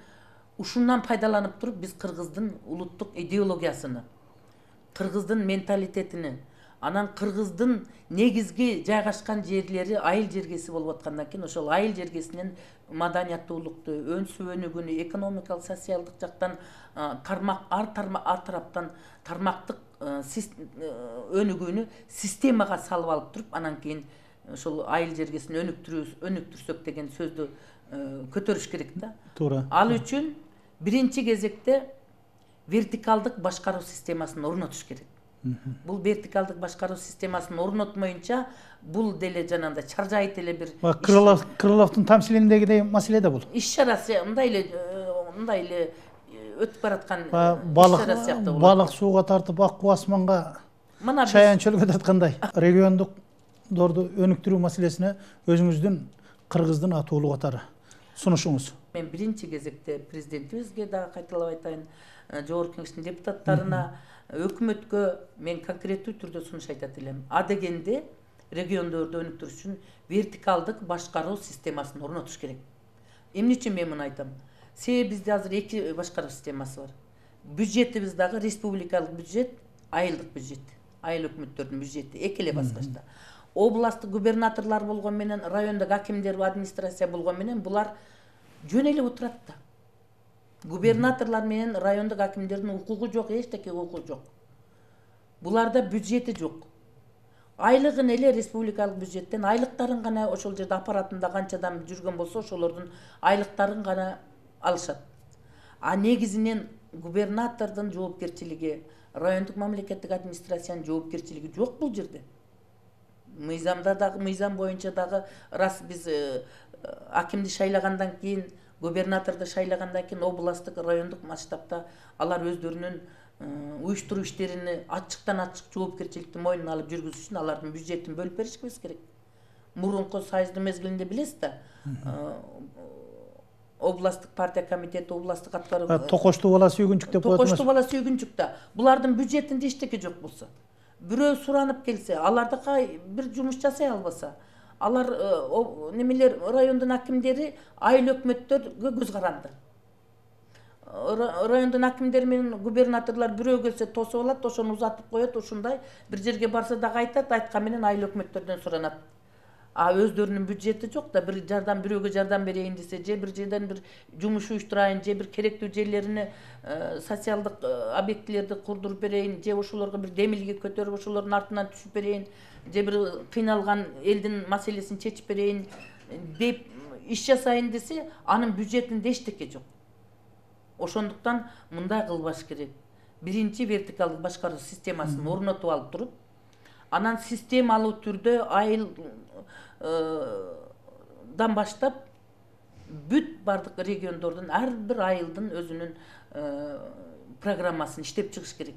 ушундан пайдаланып туруп биз кыргыздын улуттук идеологиясыны, кыргыздын менталитетини, анан кыргыздын негизги жайгашкан жерлери айыл жергеси болуп аткандан кийин ошол айыл жергесинен маданияттуулукту, өнсүп өнүгүүнү, экономикалык, социалдык жактан ар тараптан тармактык өнүгүүнү системага салып алып туруп, анан кийин ошол айыл жергесин өнүктүрсөк деген сөздү көтөрүш керек да. Туура. Ал үчүн биринчи кезекте вертикалдык башкаруу системасын орнотуш керек. Бул вертикалдык башкаруу системасын орнотмоюнча бул деле жанагындай чаржайыт эле бир Крыловдун тамсилиндегидей маселе да бул. Иш-чарасы мындай эле өтүп бараткан иш-чара сыяктуу болот. Балык сууга тартып, акку асманга чаян чөлгө таткандай. Региондуктарды өнүктүрүү маселесине өзүңүздүн кыргыздын атуулуу катары сунушуңуз. Мен биринчи кезекте президентибизге дагы кайталап айтайын, жогорку кеңештин депутаттарына, өкмөткө мен конкреттүү түрдө сунуш айтат элем. А дегенде региондорду өнүктүрүш үчүн вертикалдык башкаруу системасын орнотуш керек. Эмне үчүн мен муну айтам? Себеби бизде азыр эки башкаруу системасы бар. Бюджетибиз дагы республикалык бюджет, айылдык бюджет, айыл өкмөттөрдүн бюджети эки эле баскычта. Областтык губернаторлор болгон менен, райондук акимдер, администрация болгон менен булар жөн эле отурат да. Губернаторлор менен райондук акимдердин укугу жок, эчтеке укугу жок. Буларда бюджети жок. Айлыгын эле республикалык бюджеттен, айлыктарын гана ошол жерде аппаратында канча адам жүргөн болсо, ошолордун айлыктарын гана алышат. А негизинен губернатордун жоопкерчилиги, райондук мамлекеттик администрациянын жоопкерчилиги жок бул жерде. Мыйзамда дагы, мыйзам боюнча дагы раз биз акимди шайлагандан кийин, губернаторду шайлагандан кийин областтык, райондук масштабта алар өздөрүнүн уюштуруу иштерини ачыктан ачык жоопкерчиликти мойнуна алып жүргүзүш үчүн алардын бюджетин бөлүп беришибиз керек. Мурунку союздун мезгилинде билесиз да, областтык партия комитети, областтык аткаруу Токоштуу бала сүйгүнчүк деп коет. Токоштуу бала сүйгүнчүк да. Булардын бюджетинде эчтеке жок болсо, бирөө суранып келсе, алардыкы бир жумуш жасай албаса, алар немелер райондун акимдери айыл өкмөттөргө көз каранды. Райондун акимдери менен губернаторлор бирөө келсе тосуп алат, ошону узатып коет, ушундай бир жерге барса дагы айтат, айткан менен айыл өкмөттөрдөн суранат. А өздөрүнүн бюджети жок да, бирөөгө жардам берейин десе, же бир жерден бир жумуш уюштурайын, же бир керектүү жерлерине социалдык объектилерди курдуруп берейин, же ошолорго бир демилге көтөрүп, ошолордун артынан түшүп берейин, же бир кыйналган элдин маселесин чечип берейин деп иш жасайын десе, анын бюджетинде эчтеке жок. Ошондуктан мындай кылбаш керек. Биринчи вертикалдык башкаруу системасын орнотуп алып туруп, анан системалуу түрдө айылдан баштап бүт бардык региондордун ар бир айылдын өзүнүн программасын иштеп чыгыш керек.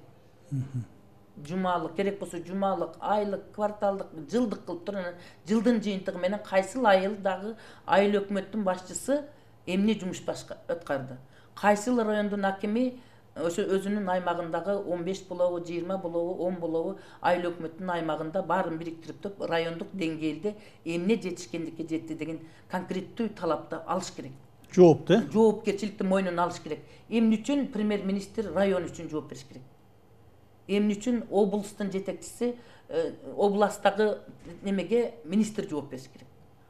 Жумалык, керек болсо жумалык, айлык, кварталдык, жылдык кылып туруп, жылдын жыйынтыгы менен кайсыл айылдагы айыл өкмөттүн башчысы эмне жумуш аткарды. Кайсыл райондун акими өзүнүн аймагындагы 15 болобу, 20 болобу, 10 болобу айыл өкмөттүн аймагында баарын бириктирип туруп райондук деңгээлде эмне жетишкендикке жетти деген конкреттүү талапты алыш керек. Жоопту, Жоопкерчиликти мойнуна алыш керек. Эмне үчүн премьер-министр район үчүн жооп бериш керек? Эмне үчүн облустун жетекчиси областтагы немеге министр жооп бериш керек?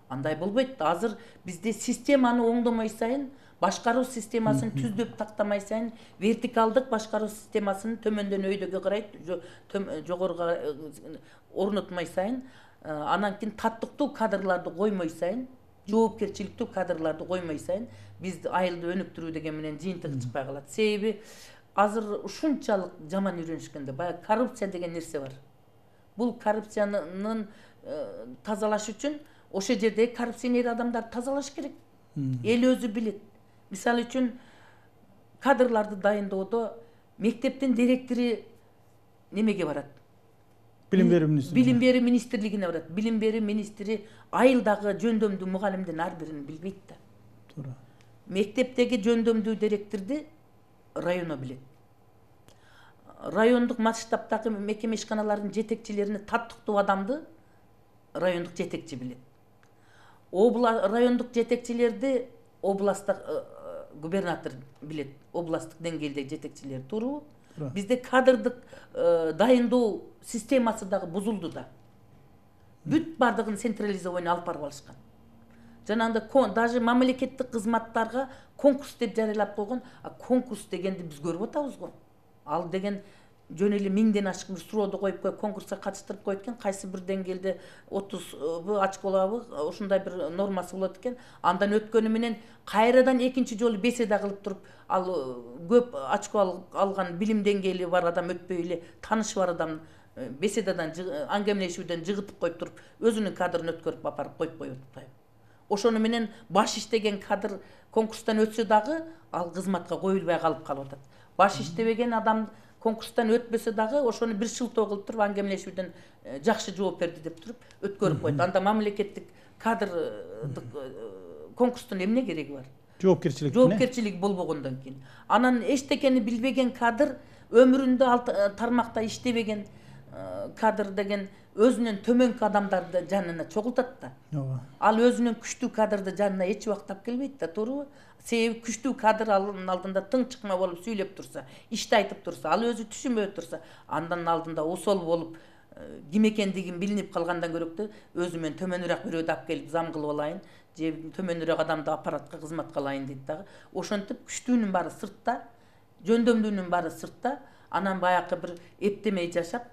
Андай болбойт. Азыр бизде системаны оңдомой сайын, башкаруу системасын түздөп тактамай сайын, вертикалдык башкаруу системасын төмөндөн өйдөгө карай жогоруга орнотмой сайын, анан кийин таттыктуу кадрларды коймой сайын, жоопкерчиликтүү кадрларды коймой сайын биз айылды өнүктүрүү деген менен жыйынтыгы чыкпай калат. Себеби азыр ушунчалык жаман үйрөнүшкөндө баягы коррупция деген нерсе бар. Бул коррупциянын тазалаш үчүн ошол жердеги коррупционер адамдарды тазалаш керек. Эл өзү билет. Мисалы үчүн кадрларды дайындоодо мектептин директори немеге барат? билим берүү министри. Билим берүү министрлигине барат. Билим берүү министри айылдагы жөндөмдүү мугалимдин ар бирин билбейт да. Туура. Мектептеги жөндөмдүү директорду районо билет. Райондук масштабтагы мекеме ишканалардын жетекчилерине таттыктуу адамды райондук жетекчи билет. Райондук жетекчилерди областтык губернатор билет. Областтык деңгээлдеги жетекчилер туурабы? Бизде кадрдык дайындоо системасы дагы бузулду да. Бүт бардыгын централизованный алып барып алышкан. Жанагындай даже мамлекеттик кызматтарга конкурс деп жарыялап койгон, конкурс дегенди биз көрүп атабыз го. Ал деген жөн эле 1000ден ашык бир суроодо коюп коюп конкурска катыштырып коет экен, кайсы бир деңгээлде 30 очколабы ушундай бир нормасы болот экен. Андан өткөнү менен кайрадан экинчи жолу беседа кылып туруп, ал көп очко алган билим деңгээли бар адам өтпөй эле таанышы бар адам беседадан аңгемелешүүдөн жыгытып коюп туруп, өзүнүн кадрын өткөрүп апарып коюп атпайбы. Ошону менен баш иштеген кадр конкурстан өтсө дагы ал кызматка коюлбай калып атат. Баш иштебеген адам конкурстан өтпөсө дагы ошону бир шылтоо кылып туруп аңгемелешүүдөн жакшы жооп берди деп туруп өткөрүп коет. Анда мамлекеттик кадрдык конкурстун эмне кереги бар? Жоопкерчилик болбогондон кийин. Анан эчтекени билбеген кадр, өмүрүндө ал тармакта иштебеген кадр деген өзүнөн төмөнкү адамдарды жанына чогултат да. Ал өзүнөн күчтүү кадрды жанына эч убакта келбейт да, туурабы? Себеби күчтүү кадр алынын алдында тың чыкма болуп сүйлөп турса, ишти айтып турса, ал өзү түшүнбөй турса, андан алдында осол болуп ким экендигин билинип калгандан көрөктө өзүмөн төмөнүрөөк бирөөдү алып келип зам кылып алайын, же төмөнүрөөк адамды аппаратка кызматка алайын дейт дагы. Ошентип күчтүүнүн баары сыртта, жөндөмдүүнүн баары сыртта, анан баягы бир эптемей жашап,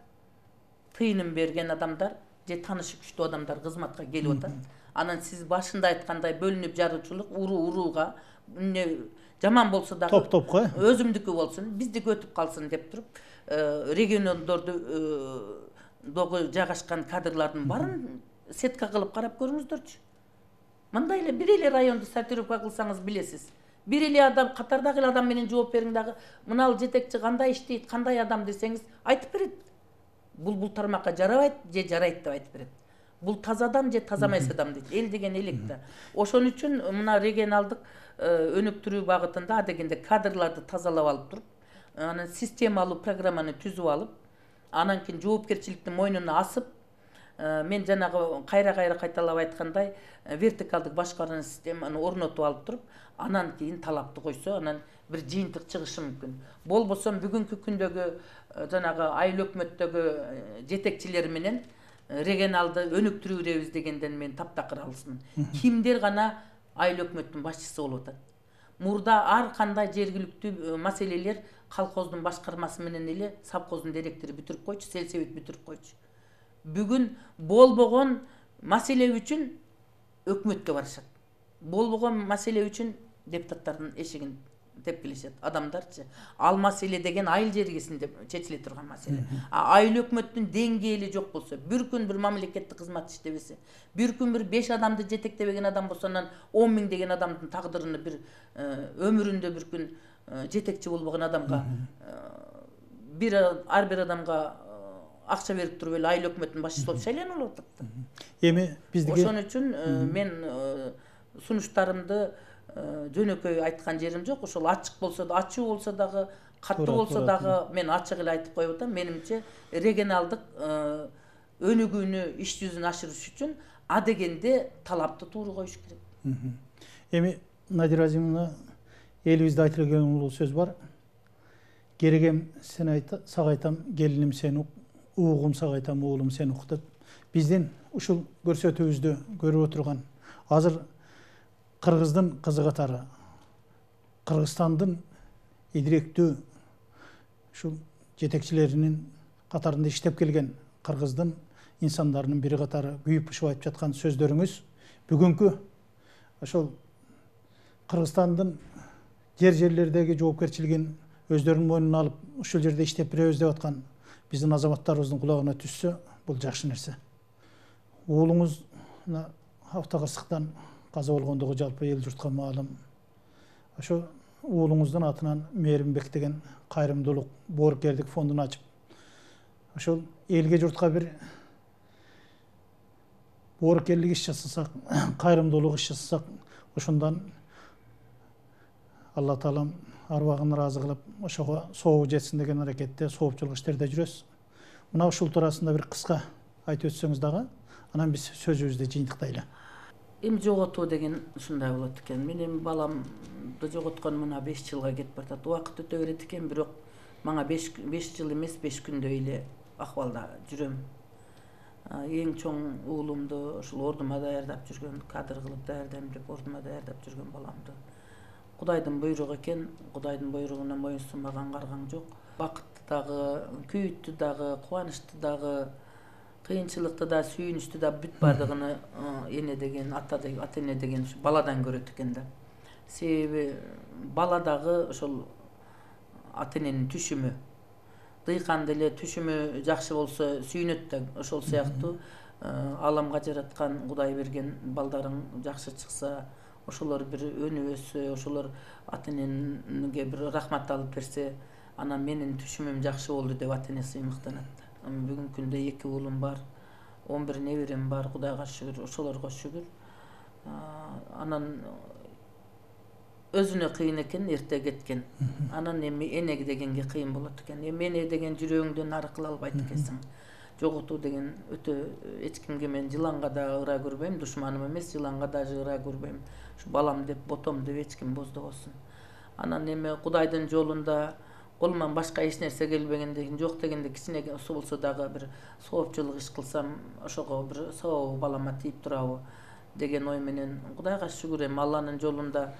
тыйынын берген адамдар же таанышы күчтүү адамдар кызматка келип атат. Анан сиз башында айткандай бөлүнүп жаруучулук, урууга, жаман болсо дагы топ-топко өзүмдүкү болсун, биздики өтүп калсын деп туруп, региондорду догу жайгашкан кадрлардын баарын сетка кылып карап көрүңүздөрчү. Мындай эле бир эле районду сортировка кылсаңыз билесиз. Бир эле адам, катардагы эле адам менен жооп бериң дагы, мына жетекчи кандай иштейт, кандай адам десеңиз айтып берет. Бул тармакка жарабайт же жарайт деп айтып берет. Бул таза адам же таза эмес адам дейт. Эл деген элек да. Ошон үчүн мына регионалдык өнүктүрүү багытында адегенде кадрларды тазалап алып туруп, анан системалуу программаны түзүп алып, анан кийин жоопкерчиликтин мойнуна асып, мен жанагы кайра кайталап айткандай вертикалдык башкаруу системаны орнотуп алып туруп, анан кийин талапты койсо, анан бир жыйынтык чыгышы мүмкүн. Болбосо бүгүнкү күндөгү жанагы айыл өкмөттөгү жетекчилер менен регионалды өнүктүрүүбүз дегенден мен таптакыр алысмын. Кимдер гана айыл өкмөттүн башчысы болуп атат. Мурда ар кандай жергиликтүү маселелер колхоздун башкармасы менен эле совхоздун директору бүтүрүп койчу, сельсовет бүтүрүп койчу. Бүгүн болбогон маселе үчүн өкмөткө барышат. Болбогон маселе үчүн депутаттардын эшигин тепкилешет адамдарчы. Ал маселе деген айыл жергесинде чечиле турган маселе. Айыл өкмөттүн деңгээли жок болсо, бир күн бир мамлекеттик кызмат иштебесе, бир күн бир 5 адамды жетектебеген адам болсо, анан 10 000 деген адамдын тагдырын бир өмүрүндө бир күн жетекчи болбогон адамга ар бир адамга акча берип туруп эле айыл өкмөттүн башчысы болуп шайланып атат. Эми биздики ошон үчүн мен сунуштарымды жөнөкөй айткан жерим жок. Ошол ачык болсо да, ачуу болсо дагы катуу болсо дагы мен ачык эле айтып коюп атам, менимче регионалдык өнүгүүнү иш жүзүнө ашырыш үчүн а дегенде талапты туура коюш керек. Эми Надира Азимовна, элибизде айтылган улуу сөз бар. Керегем сага айтам, келиним сен ук, угум сага айтам, уулум сен ук деп. Биздин ушул көрсөтүүбүздү көрүп отурган азыр Кыргыздын кызы катары, Кыргызстандын идиректүү ушул жетекчилеринин катарында иштеп келген Кыргыздын инсандарынын бири катары күйүп пышып айтып жаткан сөздөрүңүз бүгүнкү ошол Кыргызстандын жерлердеги жоопкерчилигин өздөрүнүн мойнуна алып ушул жерде иштеп беребиз деп аткан биздин азаматтарыбыздын кулагына түшсө, бул жакшы нерсе. Уулуңуз автокырсыктан каза болгондугу жалпы эл журтка маалым. Ошо уулуңуздун атынан Мээримбек деген кайрымдуулук боорукерлик фондун ачып, ошол элге журтка бир боорукерлик иш жасасак, кайрымдуулук иш жасасак, ошондон Алла Таалам арбагын ыраазы кылып, ошого сообу жетсин деген аракетте соопчулук иштерде жүрөбүз. Мына ушул туурасында бир кыска айтып өтсөңүз дагы, анан биз сөзүбүздү жыйынтыктайлы. Эми жоготуу деген ушундай болот экен. Мен эми баламды жоготкон мына 5 жылга кетип баратат. Убакыт өтө берет экен, бирок мага 5 жыл эмес, 5 күндөй эле акыбалда жүрөм. Эң чоң уулумду ушул ордума даярдап жүргөн, кадр кылып даярдайм деп ордума даярдап жүргөн баламды Кудайдын буйругу экен, Кудайдын буйругуна моюнсунбаган каргаң жок. Бакытты дагы, күйүттү дагы, кубанычты дагы, кыйынчылыкты да, сүйүнүчтү да бүт бардыгын эне деген, ата эне деген баладан көрөт экен да. Себеби бала дагы ошол ата эненин түшүмү. Дыйканды эле түшүмү жакшы болсо сүйүнөт да, ошол сыяктуу аламга жараткан Кудай берген балдарың жакшы чыкса, ошолор бир өнүп өссө, ошолор ата энеге бир рахмат алып берсе, анан менин түшүмүм жакшы болду деп ата энеси ыймыктанат. Бүгүнкү күндө 2 уулум бар, 11 неберем бар, Кудайга шүгүр, ошолорго шүгүр. Анан өзүнө кыйын экен, эрте кеткен. Анан эми эне дегенге кыйын болот экен. Эми эне деген жүрөгүңдөн ары кыла албайт экенсиң. Жоготуу деген өтө эч кимге мен жыланга да ыра көрбөйм, душманым эмес, жыланга даже ыра көрбөйм. Ушу балам деп, ботом деп эч ким боздобосун. Анан эми Кудайдын жолунда колуман башка эч нерсе келбегенден кийин, жок дегенде кичине болсо дагы бир соопчулук иш кылсам, ошого бир сабабы балама тийип турабы деген ой менен Кудайга шүгүр, эми Алланын жолунда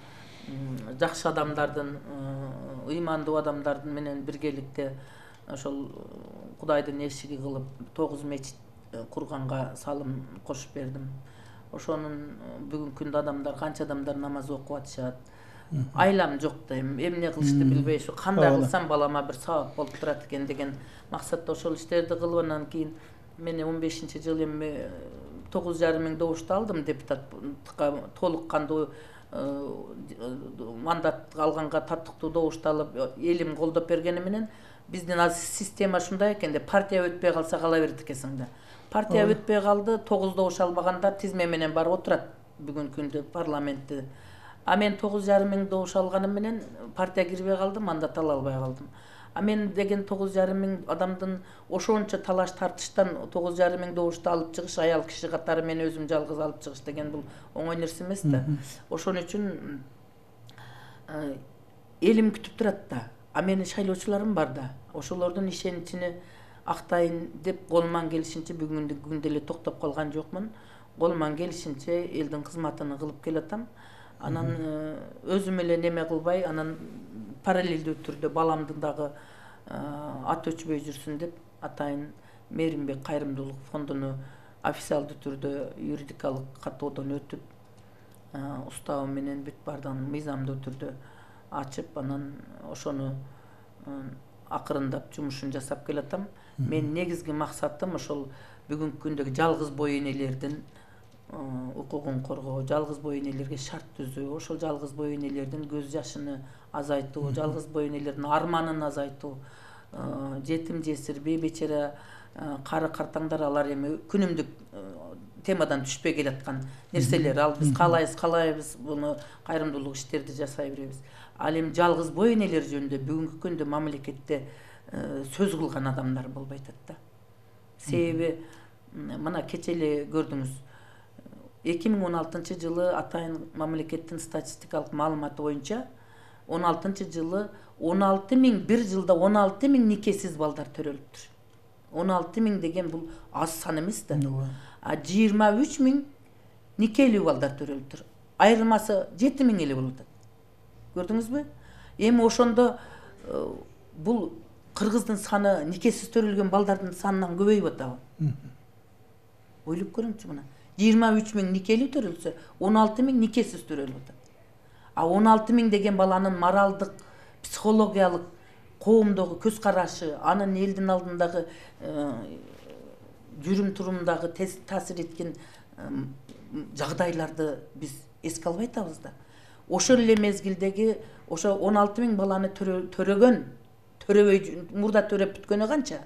жакшы адамдардын, ыймандуу адамдардын менен биргеликте ошол Кудайдын эшиги кылып 9 мечит курганга салым кошуп бердим. Ошонун бүгүнкү күндө адамдар, канча адамдар намаз окуп атышат. Айлам жок да, эмне кылышты билбей, ушу кандай кылсам балама бир сабап болуп турат экен деген максатта ошол иштерди кылып, анан кийин мен 15-жылы эми 9,5 миң добушту алдым, депутатка толук кандуу мандат алганга татыктуу добушту алып, элим колдоп бергени менен биздин система ушундай экен да, партия өтпөй калса кала берет экенсиң да. Партия өтпөй калды, 9 добуш албагандар тизме менен барып отурат бүгүнкү күндө парламентте. А мен 9,5 миң добуш алганым менен партия кирбей калды, мандат ала албай калдым. А мен деген 9,5 миң адамдын ошончо талаш тартыштан 9,5 миң добушту алып чыгыш, аял киши катары мен өзүм жалгыз алып чыгыш деген бул оңой нерсе эмес да. Ошон үчүн элим күтүп турат да. А менин шайлоочуларым бар да. Ошолордун ишеничине актайын деп колуман келишинче бүгүнкү күндө эле токтоп калган жокмун. Колуман келишинче элдин кызматын кылып келатам. Анан өзүм эле неме кылбай, анан параллелдүү түрдө баламдын дагы аты өчпөй жүрсүн деп атайын Мээримбек кайрымдуулук фондуну официалдуу түрдө юридикалык каттоодон өтүп, уставы менен бүт бардыгын мыйзамдуу түрдө ачып, анан ошону акырындап жумушун жасап келатам. Мен негизги максатым ошол бүгүнкү күндөгү жалгыз бой энелердин укугун коргоо, жалгыз бой энелерге шарт түзүү, ошол жалгыз бой энелердин көз жашыны азайтуу, жалгыз бой энелердин арманын азайтуу, жетим жесир, бейбечара кары картаңдар алар эми күнүмдүк темадан түшпөй келаткан нерселер. Ал биз каалайбыз буну кайрымдуулук иштерди жасай беребиз. Ал эми жалгыз бой энелер жөнүндө бүгүнкү күндө мамлекетте сөз кылган адамдар болбой атат да. Себеби мына кече эле көрдүңүз. 2016 жылы атайын мамлекеттин статистикалык маалыматы боюнча 16 жылы 16.000 бир жылда 16.000 никесиз балдар төрөлүптүр. 16.000 деген бул аз сан эмес да. 23.000 никелүү балдар төрөлүптүр. Айырмасы 7.000 эле болуп атат. Көрдүңүзбү? Эми ошондо бул кыргыздын саны никесиз төрөлгөн балдардын санынан көбөйүп атабы? Ойлоп көрүңүзчү мына. 23.000 никелүү төрөлсө, 16.000 никесиз төрөлүп атат. А 16.000 деген баланын моралдык, психологиялык, коомдогу көз карашы, анын элдин алдындагы жүрүм турумундагы таасир эткен жагдайларды биз эске албай атабыз да. Ошол эле мезгилдеги ошо 16.000 баланы төрөгөн, төрөбөй мурда төрөп бүткөнү канча?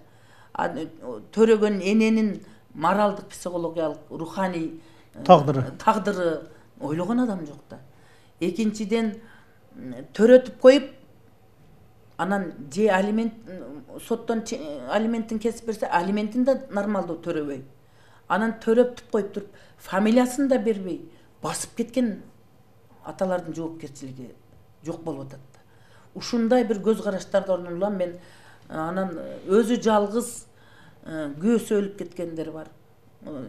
Төрөгөн эненин моралдык, психологиялык, руханий тагдыры ойлогон адам жок да. Экинчиден төрөтүп коюп, анан же алимент соттон алиментин кесип берсе, алиментин да нормалдуу төрөбөй. Анан төрөптүп коюп туруп, фамилиясын да бербей басып кеткен аталардын жоопкерчилиги жок болуп атат да. Ушундай бир көз караштардан улам мен анан өзү жалгыз күйөөсү өлүп кеткендер бар.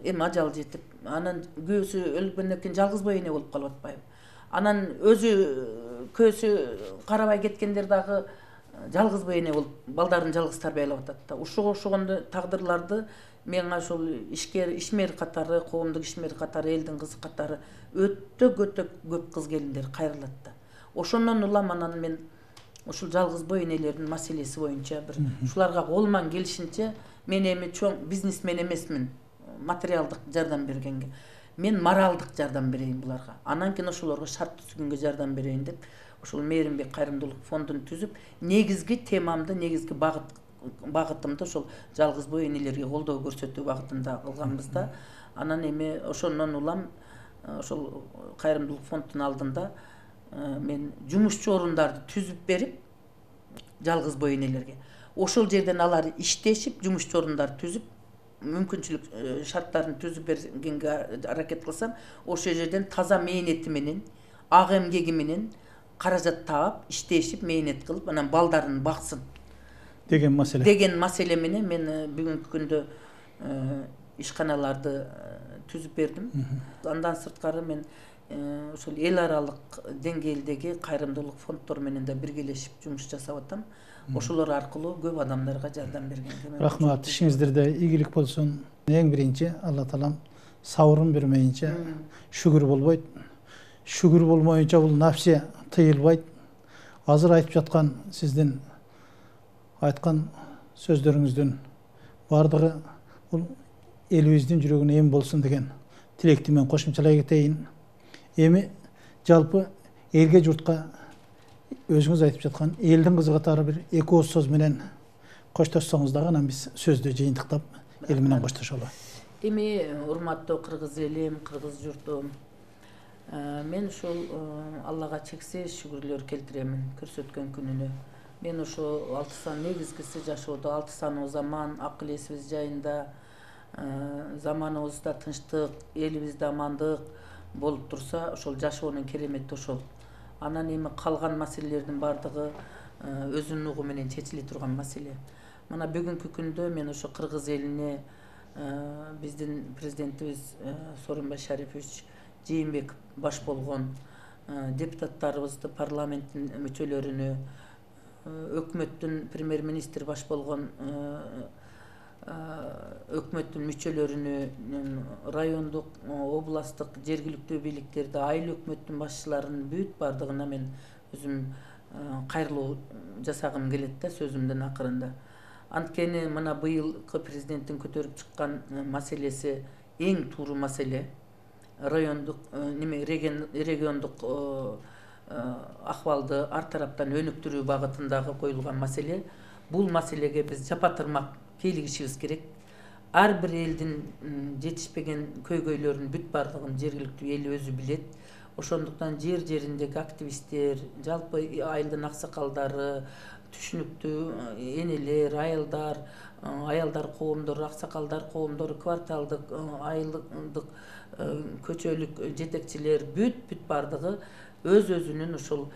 Эми ажал жетип, анан күйөөсү өлгөндөн кийин жалгыз бой эне болуп калып атпайбы? Анан өзү көөсү карабай кеткендер дагы жалгыз бой эне болуп, балдарын жалгыз тарбиялап атат да. Ушуга окшогон тагдырларды мен ошол ишмер катары, коомдук ишмер катары, элдин кызы катары өтө көп кыз келиндер кайрылат да. Ошондон улам анан мен ушул жалгыз бой энелердин маселеси боюнча бир ушуларга колуман келишинче, мен эми чоң бизнесмен эмесмин материалдык жардам бергенге. Мен моралдык жардам берейин буларга. Анан кийин ошолорго шарттуу түзгөнгө жардам берейин деп ошол Мээримбек кайрымдуулук фондун түзүп, негизги темамды, негизги багытымды ошол жалгыз бой энелерге колдоо көрсөтүү багытында кылганбыз да. Анан эми ошондон улам ошол кайрымдуулук фонддун алдында мен жумушчу орундарды түзүп берип, жалгыз бой энелерге. Ошол жерден алар иштешип, жумушчу орундарды түзүп, мүмкүнчүлүк шарттарын түзүп бергенге аракет кылсам, ошол жерден таза мээнети менен, ак эмгеги менен каражат таап, иштешип, мээнет кылып, анан балдарын баксын деген маселе менен мен бүгүнкү күндө ишканаларды түзүп бердим. Андан сырткары мен ошол эл аралык деңгээлдеги кайрымдуулук фонддор менен да биргелешип жумуш жасап атам. Ошолор аркылуу көп адамдарга жардам бергенге. Рахмат, ишиңиздерде ийгилик болсун. Эң биринчи Алла таалам сабырын бермейинче шүгүр болбойт. Шүгүр болмоюнча бул нафси тыйылбайт. Азыр айтып жаткан сиздин айткан сөздөрүңүздүн бардыгы бул элибиздин жүрөгүнө эм болсун деген тилекти мен кошумчалай кетейин. Эми жалпы элге журтка өзүңүз айтып жаткан элдин кызы катары бир эки ооз сөз менен коштошсоңуз дагы анан биз сөздү жыйынтыктап эл менен коштошолу. Эми урматтуу кыргыз элим, кыргыз журтум, мен ушул Аллага чексиз шүгүрлөр келтиремин көрсөткөн күнүнө. Мен ошо 6 сан негизгиси жашоодо 6 сан заман, акыл эсибиз жайында, заманыбызда тынчтык, элибизде амандык болуп турса, ошол жашоонун керемети ошол. Анан эми калган маселелердин бардыгы өзүнүн угу менен чечиле турган маселе. Мына бүгүнкү күндө мен ошо кыргыз элине биздин президентибиз Сооронбай Шарипович Жээнбеков баш болгон депутаттарыбызды, парламенттин мүчөлөрүнө, өкмөттүн премьер-министр баш болгон өкмөттүн мүчөлөрүнө, райондук, областтык, жергиликтүү бийликтерди, айыл өкмөттүн башчыларынын бүт бардыгына мен өзүм кайрылуу жасагым келет да сөзүмдүн акырында. Анткени мына быйылкы президенттин көтөрүп чыккан маселеси эң тууру маселе. Райондук региондук акыбалды ар тараптан өнүктүрүү багытындагы коюлган маселе. Бул маселеге биз жапа тырмак кийлигишибиз керек. ар бир элдин жетишпеген көйгөйлөрүнүн бүт бардыгын жергиликтүү эл өзү билет. Ошондуктан жериндеги активисттер, жалпы айылдын аксакалдары, түшүнүктүү энелер, аялдар коомдору, аксакалдар коомдору, кварталдык, айылдык, көчөлүк жетекчилер бүт бардыгы өзүнүн ушул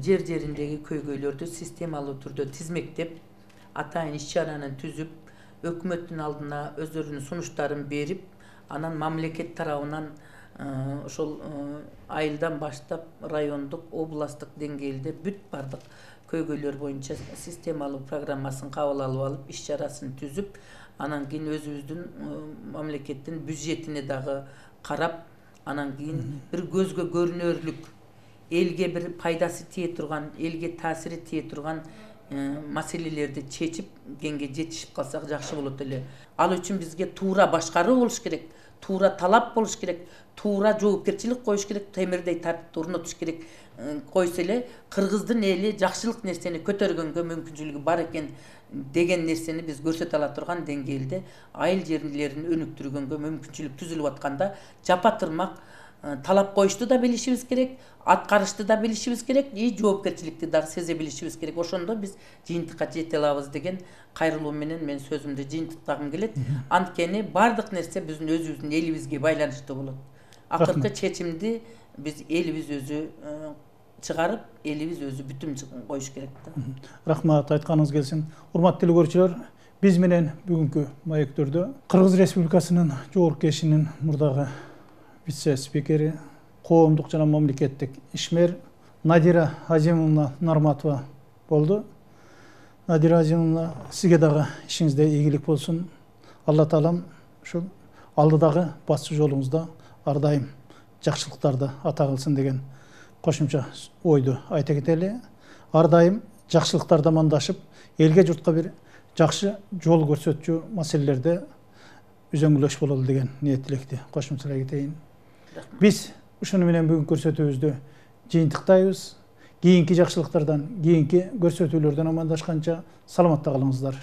жериндеги көйгөйлөрдү системалуу түрдө тизмектеп, атайын иш-чаранын түзүп, өкмөттүн алдына өздөрүнүн сунуштарын берип, анан мамлекет тарабынан ошол айылдан баштап райондук, областтык деңгээлде бүт бардык көйгөйлөр боюнча системалуу программасын кабыл алып алып, иш-чарасын түзүп, анан кийин өзүбүздүн мамлекеттин бюджетине дагы карап, анан кийин бир көзгө көрүнөрлүк, элге бир пайдасы тие турган, элге таасири тие турган маселелерди чечип, кеңге жетишип калсак жакшы болот эле. Ал үчүн бизге туура башкаруу болуш керек, туура талап болуш керек, туура жоопкерчилик коюш керек, темирдей тартипти орнотуш керек. Койсо эле кыргыздын эли жакшылык нерсени көтөргөнгө мүмкүнчүлүгү бар экен деген нерсени биз көрсөтө ала турган деңгээлде айыл жерлерин өнүктүргөнгө мүмкүнчүлүк түзүлүп атканда жапа тырмак талап коюшту да билишибиз керек, аткарышты да билишибиз керек, жоопкерчиликти дагы сезе билишибиз керек. Ошондо биз жыйынтыкка жете алабыз деген кайрылуу менен мен сөзүмдү жыйынтыктагым келет. Анткени бардык нерсе биздин өзүбүздүн элибизге байланыштуу болот. Акыркы чечимди биз элибиз өзү чыгарып, элибиз өзү бүтүм коюш керек да. Рахмат, айтканыңыз келсин. Урматтуу көрүүчүлөр, биз менен бүгүнкү маектөрдө Кыргыз Республикасынын Жогорку Кеңешинин мурдагы вице-спикери, коомдук жана мамлекеттик ишмер Надира Азимовна Нарматова болду. Надира Азимовна, сизге дагы ишиңизде ийгилик болсун. Алла таалам ушул алдыдагы басчы жолуңузда ар дайым жакшылыктарды ата кылсын деген кошумча ойду айта кетели. Ар дайым жакшылыктарды амандашып, элге журтка бир жакшы жол көрсөтчү маселелерде үзөңгүлөш бололу деген ниет тилекти кошумчалай кетейин. Биз ушуну менен бүгүн көрсөтүүбүздү жыйынтыктайбыз. Кийинки жакшылыктардан, кийинки көрсөтүүлөрдөн амандашканча саламатта калыңыздар.